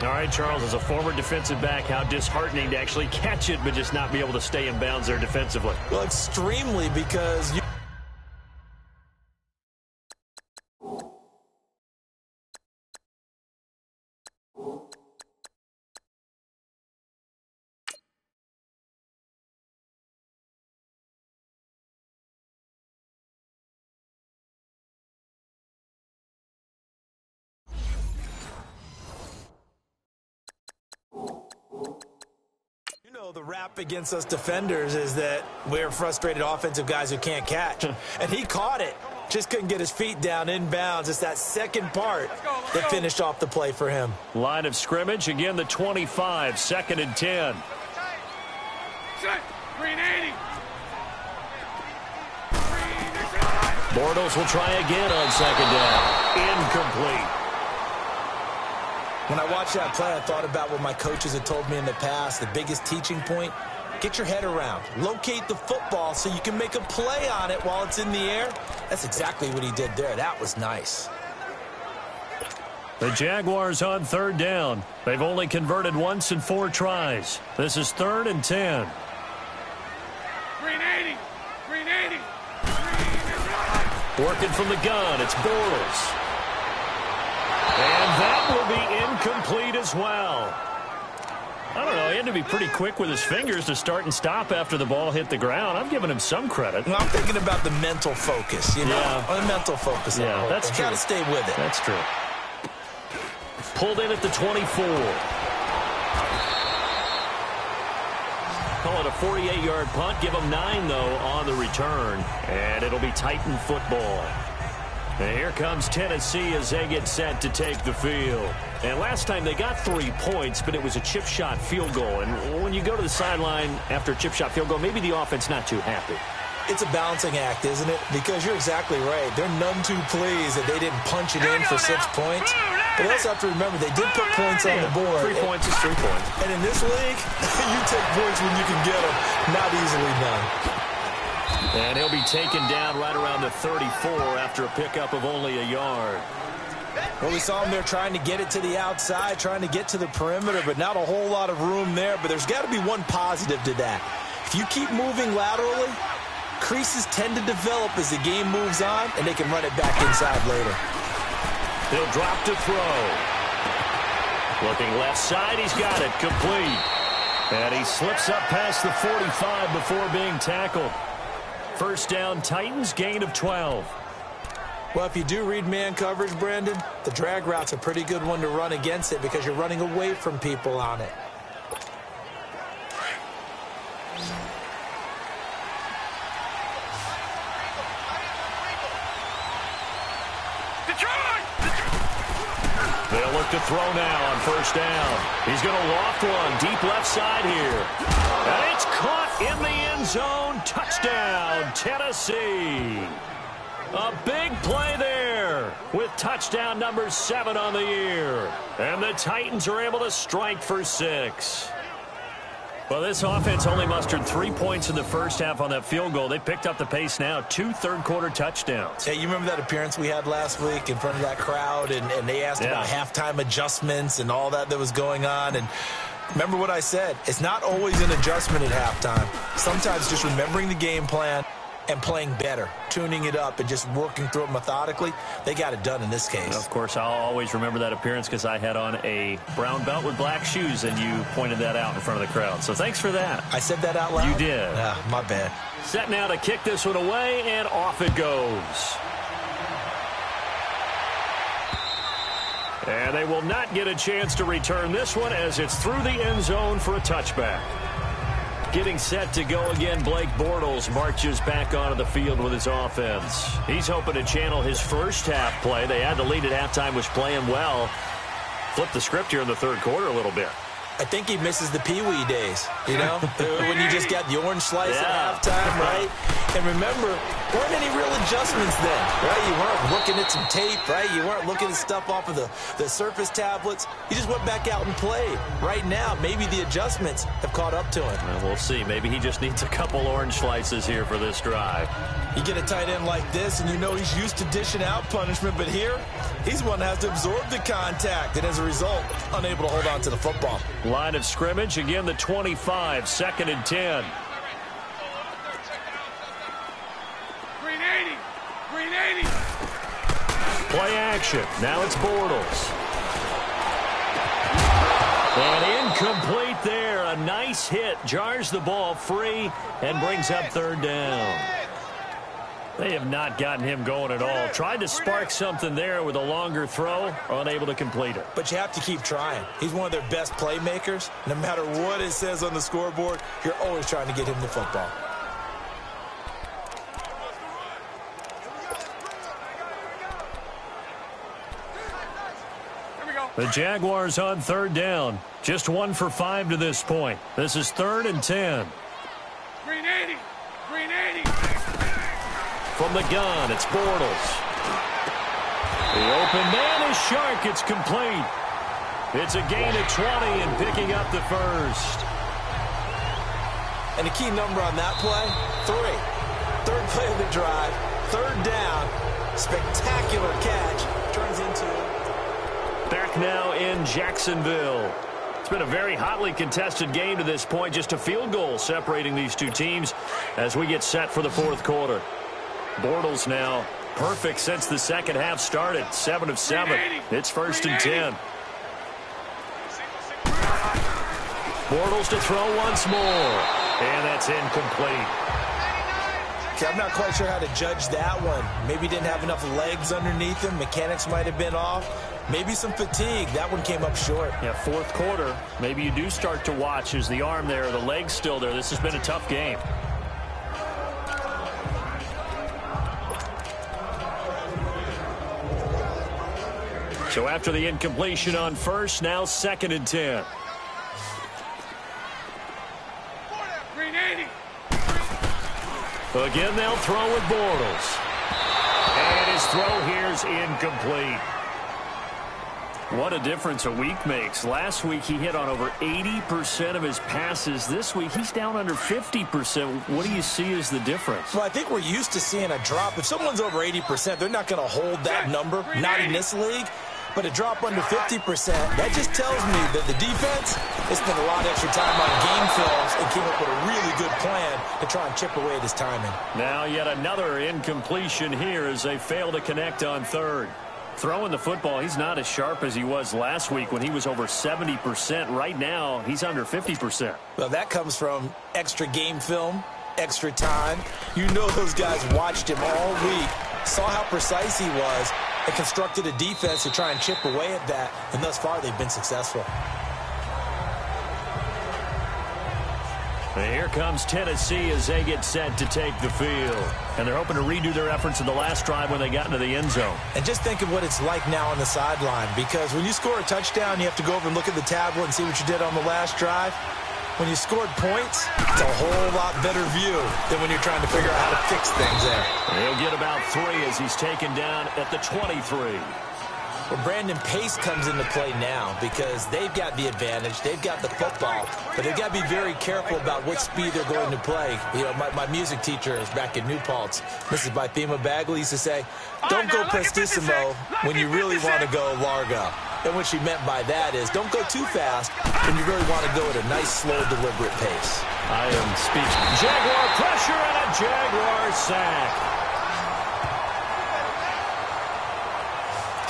All right, Charles, as a former defensive back, how disheartening to actually catch it but just not be able to stay in bounds there defensively. Well, extremely, because the rap against us defenders is that we're frustrated offensive guys who can't catch. And he caught it. Just couldn't get his feet down in bounds. It's that second part that finished off the play for him. Line of scrimmage, again the 25, 2nd and 10. Green 80. Bortles will try again on 2nd down. Incomplete. When I watched that play, I thought about what my coaches had told me in the past. The biggest teaching point, get your head around. Locate the football so you can make a play on it while it's in the air. That's exactly what he did there. That was nice. The Jaguars on 3rd down. They've only converted once in 4 tries. This is 3rd and 10. Green 80. Green 80. Working from the gun, it's Bortles. And that will be incomplete as well. I don't know, he had to be pretty quick with his fingers to start and stop after the ball hit the ground. I'm giving him some credit. Well, I'm thinking about the mental focus, you know? Yeah. The mental focus. Yeah, that's true. Got to stay with it. That's true. Pulled in at the 24. Call it a 48-yard punt. Give them 9, though, on the return. And it'll be Titan football. And here comes Tennessee as they get set to take the field. And last time they got 3 points, but it was a chip shot field goal. And when you go to the sideline after a chip shot field goal, maybe the offense not too happy. It's a balancing act, isn't it? Because you're exactly right. They're none too pleased that they didn't punch it in for 6 points. But they also have to remember they did put points on the board. 3 points is 3 points. And in this league, you take points when you can get them. Not easily done. And he'll be taken down right around the 34 after a pickup of only a yard. Well, we saw him there trying to get it to the outside, trying to get to the perimeter, but not a whole lot of room there. But there's got to be one positive to that. If you keep moving laterally, creases tend to develop as the game moves on, and they can run it back inside later. He'll drop to throw. Looking left side, he's got it, complete. And he slips up past the 45 before being tackled. First down, Titans, gain of 12. Well, if you do read man coverage, Brandon, the drag route's a pretty good one to run against it because you're running away from people on it. They'll look to throw now on first down. He's going to loft one deep left side here. And it's caught in the end zone. Touchdown, Tennessee. A big play there with touchdown number 7 on the year. And the Titans are able to strike for 6. Well, this offense only mustered 3 points in the first half on that field goal. They picked up the pace now. 2 third-quarter touchdowns. Hey, you remember that appearance we had last week in front of that crowd, and they asked about halftime adjustments and all that was going on, and remember what I said. It's not always an adjustment at halftime. Sometimes just remembering the game plan and playing better, tuning it up and just working through it methodically. They got it done in this case. Of course, I'll always remember that appearance because I had on a brown belt with black shoes, and you pointed that out in front of the crowd. So thanks for that. I said that out loud? You did. My bad. Set now to kick this one away, and off it goes. And they will not get a chance to return this one as it's through the end zone for a touchback. Getting set to go again, Blake Bortles marches back onto the field with his offense. He's hoping to channel his first half play. They had the lead at halftime, was playing well. Flip the script here in the third quarter a little bit. I think he misses the Pee-wee days, you know, when you just got the orange slice at halftime, right? And remember, weren't any real adjustments then, right? You weren't looking at some tape, right? You weren't looking at stuff off of the Surface tablets. You just went back out and played. Right now, maybe the adjustments have caught up to him. Well, we'll see. Maybe he just needs a couple orange slices here for this drive. You get a tight end like this, and you know he's used to dishing out punishment, but here, he's one that has to absorb the contact, and as a result, unable to hold on to the football. Line of scrimmage, again the 25, 2nd and 10. Green 80. Green 80. Play action. Now it's Bortles. And incomplete there. A nice hit. Jars the ball free and brings up 3rd down. They have not gotten him going at all. Tried to spark something there with a longer throw, unable to complete it. But you have to keep trying. He's one of their best playmakers. No matter what it says on the scoreboard, you're always trying to get him the football. The Jaguars on 3rd down. Just 1 for 5 to this point. This is 3rd and 10. Green 80. Green 80. From the gun, it's Bortles. The open man is Shark. It's complete. It's a gain of 20 and picking up the first. And the key number on that play, 3. 3rd play of the drive, 3rd down, spectacular catch, turns into... Back now in Jacksonville. It's been a very hotly contested game to this point. Just a field goal separating these two teams as we get set for the 4th quarter. Bortles now perfect since the second half started. 7 of 7. It's 1st and 10. Bortles to throw once more. And that's incomplete. Okay, I'm not quite sure how to judge that one. Maybe didn't have enough legs underneath him. Mechanics might have been off. Maybe some fatigue. That one came up short. Yeah, 4th quarter. Maybe you do start to watch. Is the arm there, the leg's still there? This has been a tough game. So after the incompletion on 1st, now 2nd and 10. Green 80. Again, they'll throw with Bortles. And his throw here is incomplete. What a difference a week makes. Last week, he hit on over 80% of his passes. This week, he's down under 50%. What do you see as the difference? Well, I think we're used to seeing a drop. If someone's over 80%, they're not going to hold that number, not in this league. But a drop under 50%, that just tells me that the defense has spent a lot of extra time on game films and came up with a really good plan to try and chip away at his timing. Now yet another incompletion here as they fail to connect on 3rd. Throwing the football, he's not as sharp as he was last week when he was over 70%. Right now, he's under 50%. Well, that comes from extra game film, extra time. You know those guys watched him all week, saw how precise he was, and constructed a defense to try and chip away at that, and thus far they've been successful. And here comes Tennessee as they get set to take the field. And they're hoping to redo their efforts in the last drive when they got into the end zone. And just think of what it's like now on the sideline, because when you score a touchdown, you have to go over and look at the tablet and see what you did on the last drive. When you scored points, it's a whole lot better view than when you're trying to figure out how to fix things there. He'll get about 3 as he's taken down at the 23. Well, Brandon, pace comes into play now because they've got the advantage. They've got the football, but they've got to be very careful about what speed they're going to play. You know, my music teacher is back in New Paltz. Mrs. Bythema Bagley used to say, don't go prestissimo when you really want to go largo. And what she meant by that is don't go too fast when you really want to go at a nice, slow, deliberate pace. I am speechless. Jaguar pressure and a Jaguar sack.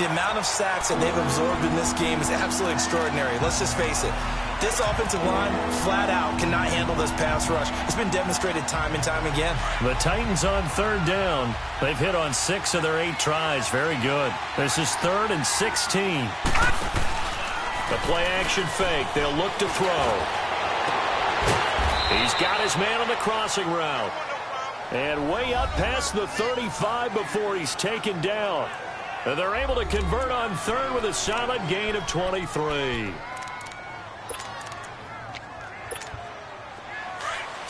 The amount of sacks that they've absorbed in this game is absolutely extraordinary. Let's just face it. This offensive line, flat out, cannot handle this pass rush. It's been demonstrated time and time again. The Titans on 3rd down. They've hit on 6 of their 8 tries. Very good. This is 3rd and 16. The play-action fake. They'll look to throw. He's got his man on the crossing route. And way up past the 35 before he's taken down. And they're able to convert on 3rd with a solid gain of 23.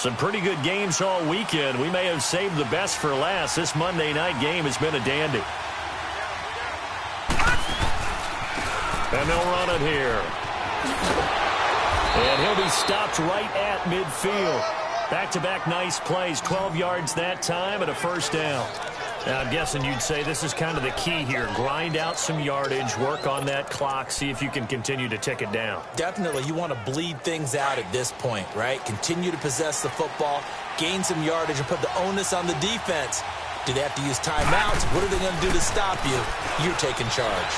Some pretty good games all weekend. We may have saved the best for last. This Monday night game has been a dandy. And they'll run it here. And he'll be stopped right at midfield. Back-to-back nice plays. 12 yards that time and a first down. Now, I'm guessing you'd say this is kind of the key here. Grind out some yardage, work on that clock, see if you can continue to tick it down. Definitely. You want to bleed things out at this point, right? Continue to possess the football, gain some yardage, and put the onus on the defense. Do they have to use timeouts? What are they going to do to stop you? You're taking charge.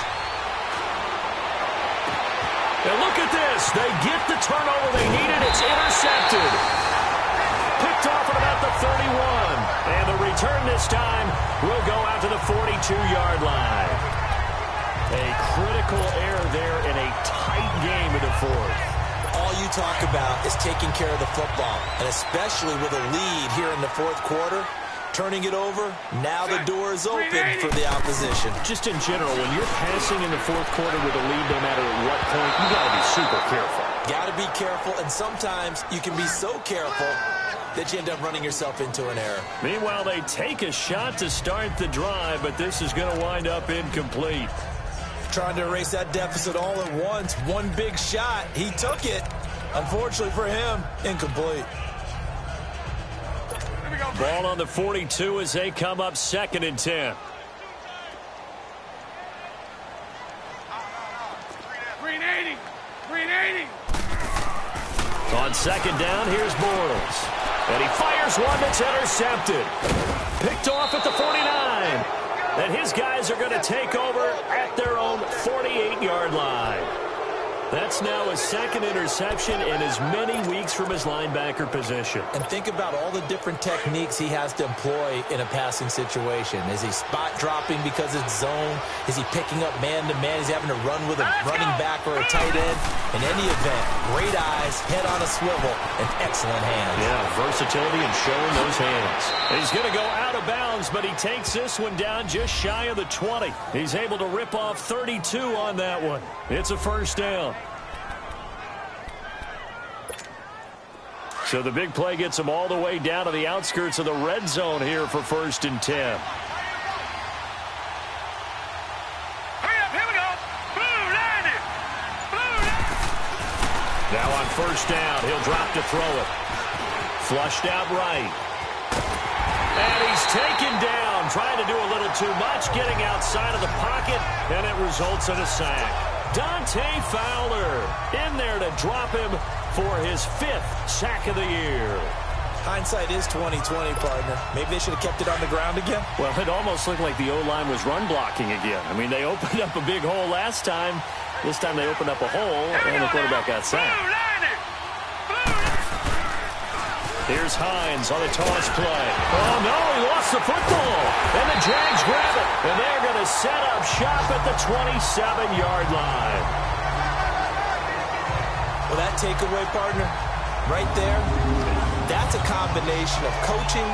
And look at this. They get the turnover they needed. It's intercepted. Picked off at about the 31. And the return this time will go out to the 42-yard line. A critical error there in a tight game in the fourth. All you talk about is taking care of the football, and especially with a lead here in the fourth quarter. Turning it over, now the door is open for the opposition. Just in general, when you're passing in the fourth quarter with a lead, no matter at what point, you got to be super careful. Got to be careful, and sometimes you can be so careful that you end up running yourself into an error. Meanwhile, they take a shot to start the drive, but this is going to wind up incomplete. Trying to erase that deficit all at once. One big shot. He took it. Unfortunately for him, incomplete. Ball on the 42 as they come up 2nd and 10. On 2nd down, here's Bortles. And he fires one that's intercepted. Picked off at the 49. And his guys are going to take over at their own 48-yard line. That's now his 2nd interception in as many weeks from his linebacker position. And think about all the different techniques he has to employ in a passing situation. Is he spot dropping because it's zone? Is he picking up man-to-man? Is he having to run with a running back or a tight end? In any event, great eyes, head on a swivel, and excellent hands. Yeah, versatility and showing those hands. He's going to go out of bounds, but he takes this one down just shy of the 20. He's able to rip off 32 on that one. It's a first down. So the big play gets him all the way down to the outskirts of the red zone here for 1st and 10. Now on 1st down, he'll drop to throw it. Flushed out right. And he's taken down, trying to do a little too much, getting outside of the pocket, and it results in a sack. Dante Fowler in there to drop him for his 5th sack of the year. Hindsight is 20/20, partner. Maybe they should have kept it on the ground again. Well, it almost looked like the O-line was run blocking again. I mean, they opened up a big hole last time. This time they opened up a hole, and the quarterback got sacked. Here's Hines on the toss play. Oh, no, he lost the football. And the Jags grab it. And they're going to set up shop at the 27-yard line. Well, that takeaway, partner, right there, that's a combination of coaching,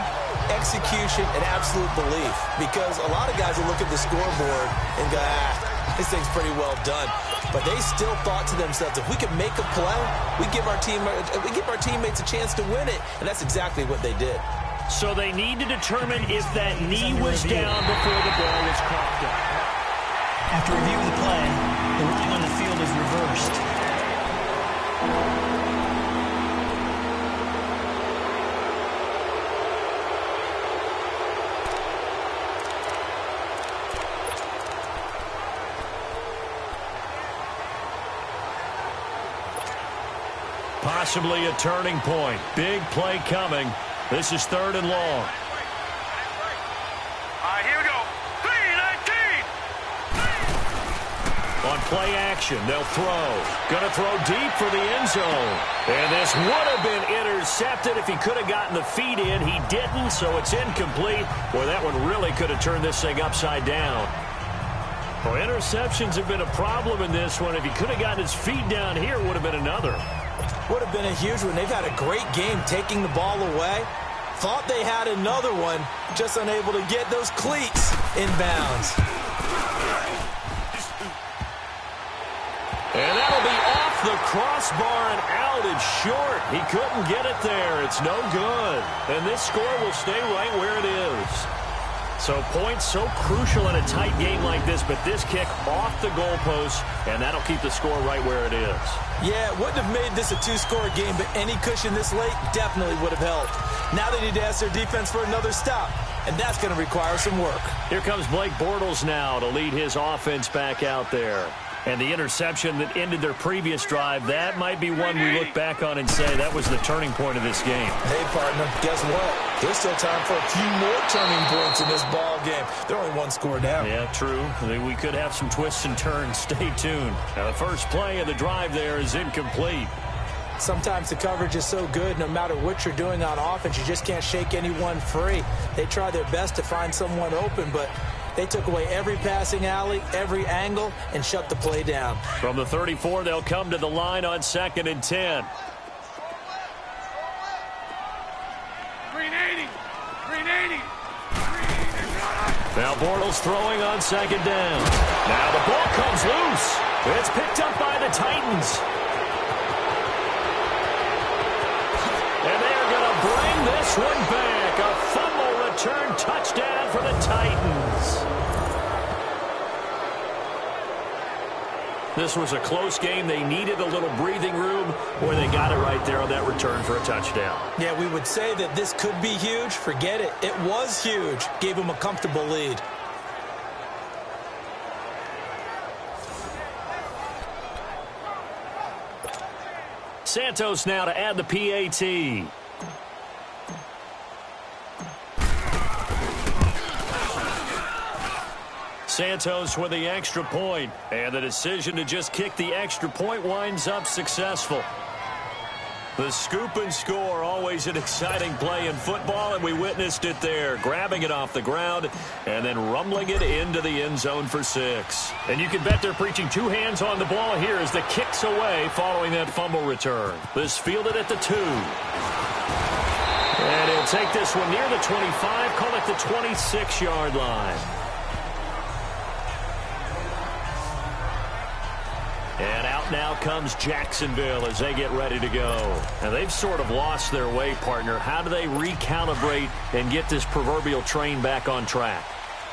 execution, and absolute belief. Because a lot of guys will look at the scoreboard and go, this thing's pretty well done. But they still thought to themselves, if we can make a play, we give our teammates a chance to win it. And that's exactly what they did. So they need to determine if that knee was down before the ball was coughed up. After reviewing the play, the ruling on the field is reversed. Possibly a turning point. Big play coming. This is 3rd and long. All right, here we go. 3-19. On play action, they'll throw. Going to throw deep for the end zone. And this would have been intercepted if he could have gotten the feet in. He didn't, so it's incomplete. Boy, that one really could have turned this thing upside down. Well, interceptions have been a problem in this one. If he could have gotten his feet down here, it would have been another. Would have been a huge one. They've had a great game taking the ball away. Thought they had another one, just unable to get those cleats in bounds. And that'll be off the crossbar and out and short. He couldn't get it there. It's no good. And this score will stay right where it is. So points so crucial in a tight game like this, but this kick off the goalpost, and that'll keep the score right where it is. Yeah, it wouldn't have made this a two-score game, but any cushion this late definitely would have helped. Now they need to ask their defense for another stop, and that's going to require some work. Here comes Blake Bortles now to lead his offense back out there. And the interception that ended their previous drive, that might be one we look back on and say that was the turning point of this game. Hey, partner, guess what? There's still time for a few more turning points in this ball game. They're only one score down. Yeah, true. We could have some twists and turns. Stay tuned. Now, the first play of the drive there is incomplete. Sometimes the coverage is so good, no matter what you're doing on offense, you just can't shake anyone free. They try their best to find someone open, but they took away every passing alley, every angle, and shut the play down. From the 34, they'll come to the line on 2nd and 10. Green 80. Green 80. Now Bortles throwing on 2nd down. Now the ball comes loose. It's picked up by the Titans. And they're going to bring this one back. A fumble return touchdown for the Titans. This was a close game. They needed a little breathing room, where they got it right there on that return for a touchdown. Yeah, we would say that this could be huge. Forget it. It was huge. Gave them a comfortable lead. Santos now to add the PAT. Santos with the extra point, and the decision to just kick the extra point winds up successful. The scoop and score, always an exciting play in football, and we witnessed it there, grabbing it off the ground and then rumbling it into the end zone for 6. And you can bet they're preaching 2 hands on the ball here as the kick's away following that fumble return. This fielded at the 2. And he'll take this one near the 25, call it the 26-yard line. And out now comes Jacksonville as they get ready to go. And they've sort of lost their way, partner. How do they recalibrate and get this proverbial train back on track?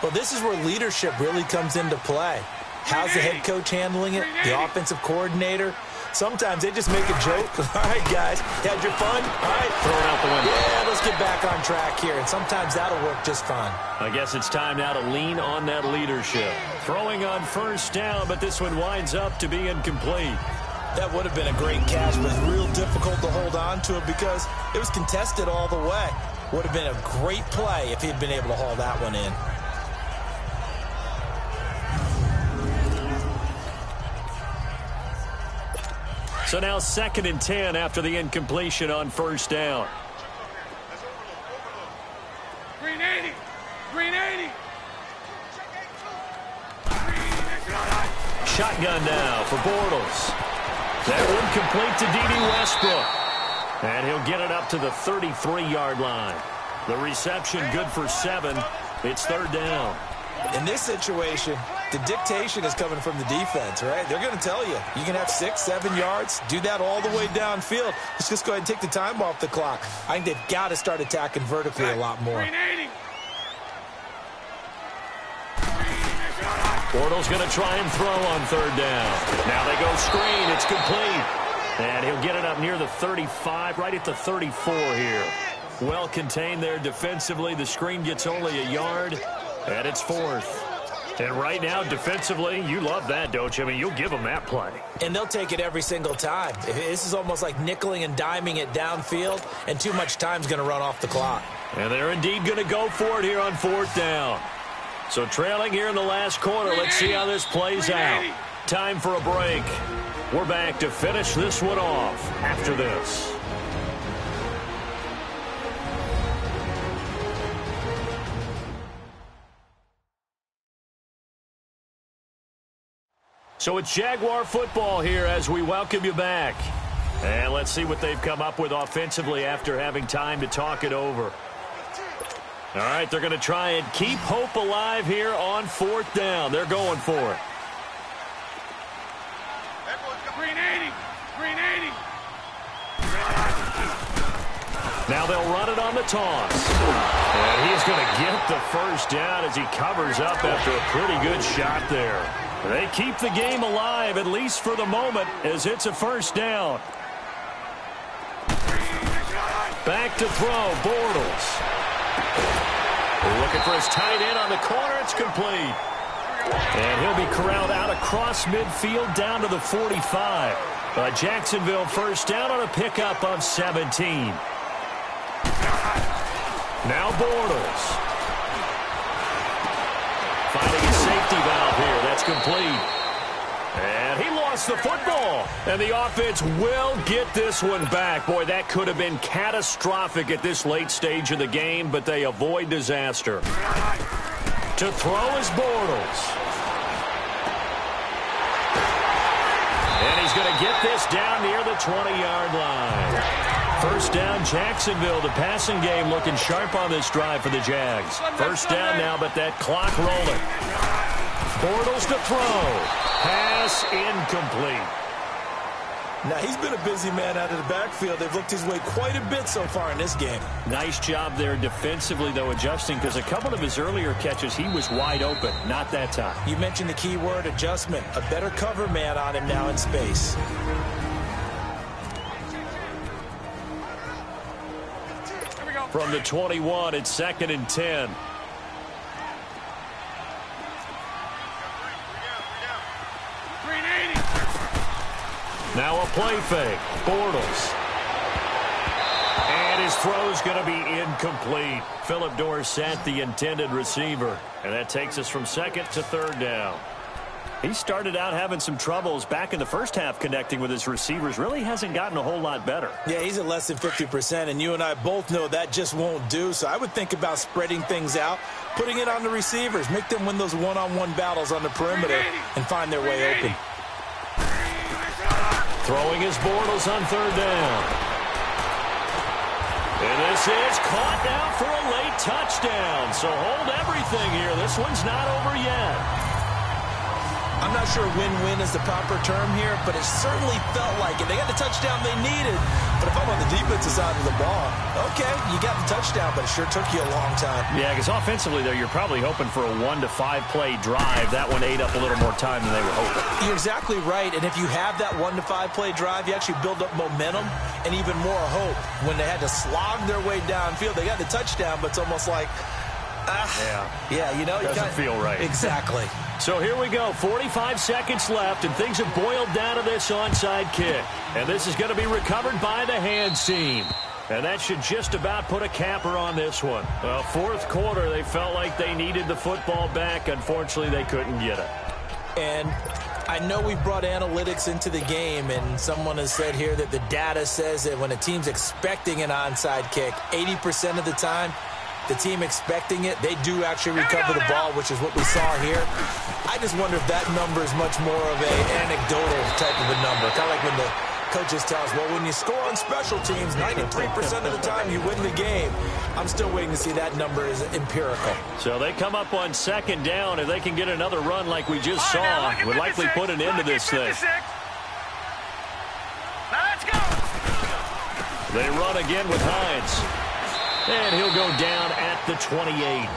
Well, this is where leadership really comes into play. How's the head coach handling it? The offensive coordinator? Sometimes they just make a joke. All right, guys, had your fun? All right. Throw it out the window. Yeah, let's get back on track here. And sometimes that'll work just fine. I guess it's time now to lean on that leadership. Throwing on 1st down, but this one winds up to be incomplete. That would have been a great catch, but real difficult to hold on to it because it was contested all the way. Would have been a great play if he'd been able to haul that one in. So now 2nd and 10 after the incompletion on 1st down. Green 80. Green 80. Shotgun now for Bortles. That one complete to D.D. Westbrook. And he'll get it up to the 33-yard line. The reception good for 7. It's 3rd down. In this situation, the dictation is coming from the defense, right? They're going to tell you, you can have 6, 7 yards, do that all the way downfield. Let's just go ahead and take the time off the clock. I think they've got to start attacking vertically a lot more. Bortles going to try and throw on 3rd down. Now they go screen. It's complete. And he'll get it up near the 35, right at the 34 here. Well contained there defensively. The screen gets only a yard, and it's 4th. And right now, defensively, you love that, don't you? I mean, you'll give them that play. And they'll take it every single time. This is almost like nickeling and diming it downfield, and too much time's going to run off the clock. And they're indeed going to go for it here on 4th down. So trailing here in the last quarter, let's see how this plays out. Time for a break. We're back to finish this one off after this. So it's Jaguar football here as we welcome you back. And let's see what they've come up with offensively after having time to talk it over. All right, they're going to try and keep hope alive here on 4th down. They're going for it. Green 80. Now they'll run it on the toss. And he's going to get the first down as he covers up after a pretty good shot there. They keep the game alive, at least for the moment, as it's a first down. Back to throw, Bortles. Looking for his tight end on the corner. It's complete. And he'll be corralled out across midfield down to the 45. Jacksonville first down on a pickup of 17. Now Bortles. Finding a safety valve here. That's complete. And he lost the football. And the offense will get this one back. Boy, that could have been catastrophic at this late stage of the game, but they avoid disaster. To throw is Bortles. And he's going to get this down near the 20-yard line. First down, Jacksonville. The passing game looking sharp on this drive for the Jags. First down now, but that clock rolling. Bortles to throw. Pass incomplete. Now, he's been a busy man out of the backfield. They've looked his way quite a bit so far in this game. Nice job there defensively, though, adjusting, because a couple of his earlier catches, he was wide open. Not that time. You mentioned the key word, adjustment. A better cover man on him now in space. From the 21, it's 2nd and 10. Now a play fake. Bortles. And his throw's going to be incomplete. Phillip Dorsett, the intended receiver. And that takes us from 2nd to 3rd down. He started out having some troubles back in the first half connecting with his receivers. Really hasn't gotten a whole lot better. Yeah, he's at less than 50%, and you and I both know that just won't do. So I would think about spreading things out, putting it on the receivers, make them win those one-on-one battles on the perimeter and find their way open. Throwing his Bortles on 3rd down. And this is caught now for a late touchdown. So hold everything here. This one's not over yet. I'm not sure win-win is the proper term here, but it certainly felt like it. They got the touchdown they needed, but if I'm on the defensive side of the ball, okay, you got the touchdown, but it sure took you a long time. Yeah, because offensively, though, you're probably hoping for a 1 to 5 play drive. That one ate up a little more time than they were hoping. You're exactly right, and if you have that 1 to 5 play drive, you actually build up momentum and even more hope. When they had to slog their way downfield, they got the touchdown, but it's almost like, yeah, you know, doesn't feel right. Exactly. So here we go, 45 seconds left, and things have boiled down to this onside kick. And this is going to be recovered by the hands team. And that should just about put a capper on this one. Well, 4th quarter, they felt like they needed the football back. Unfortunately, they couldn't get it. And I know we brought analytics into the game, and someone has said here that the data says that when a team's expecting an onside kick, 80% of the time, the team expecting it, they do actually recover the ball, which is what we saw here. I just wonder if that number is much more of an anecdotal type of a number. Kind of like when the coaches tell us, well, when you score on special teams, 93% of the time you win the game. I'm still waiting to see that number is empirical. So they come up on 2nd down. If they can get another run like we just saw, would likely put an end to this thing. Now let's go. They run again with Hines. And he'll go down at the 28.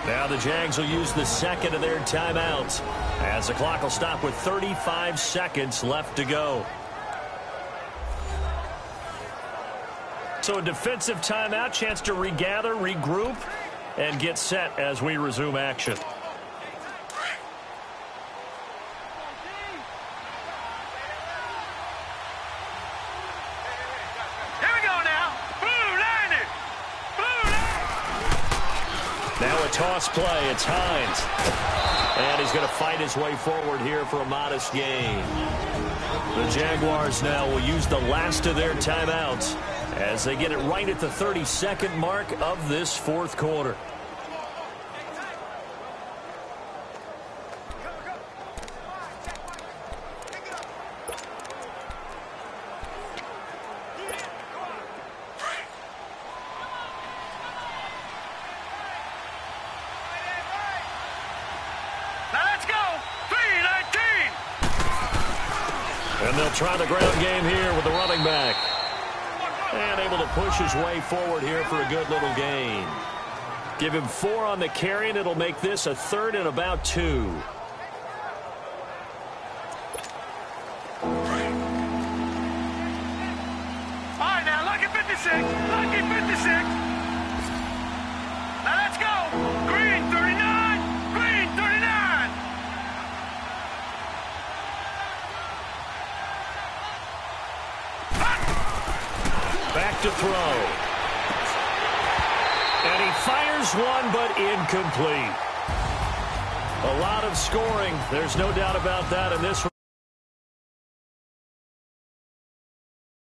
Now the Jags will use the 2nd of their timeouts as the clock will stop with 35 seconds left to go. So a defensive timeout, chance to regather, regroup, and get set as we resume action. Now a toss play. It's Hines. And he's going to fight his way forward here for a modest gain. The Jaguars now will use the last of their timeouts as they get it right at the 32nd mark of this 4th quarter. And they'll try the ground game here with the running back. And able to push his way forward here for a good little gain. Give him 4 on the carry, and it'll make this a 3rd and about 2. All right, now, lucky 56. Lucky 56. Now, let's go. Green, 39. Green, 39. Back to throw. And he fires one, but incomplete. A lot of scoring. There's no doubt about that in this one.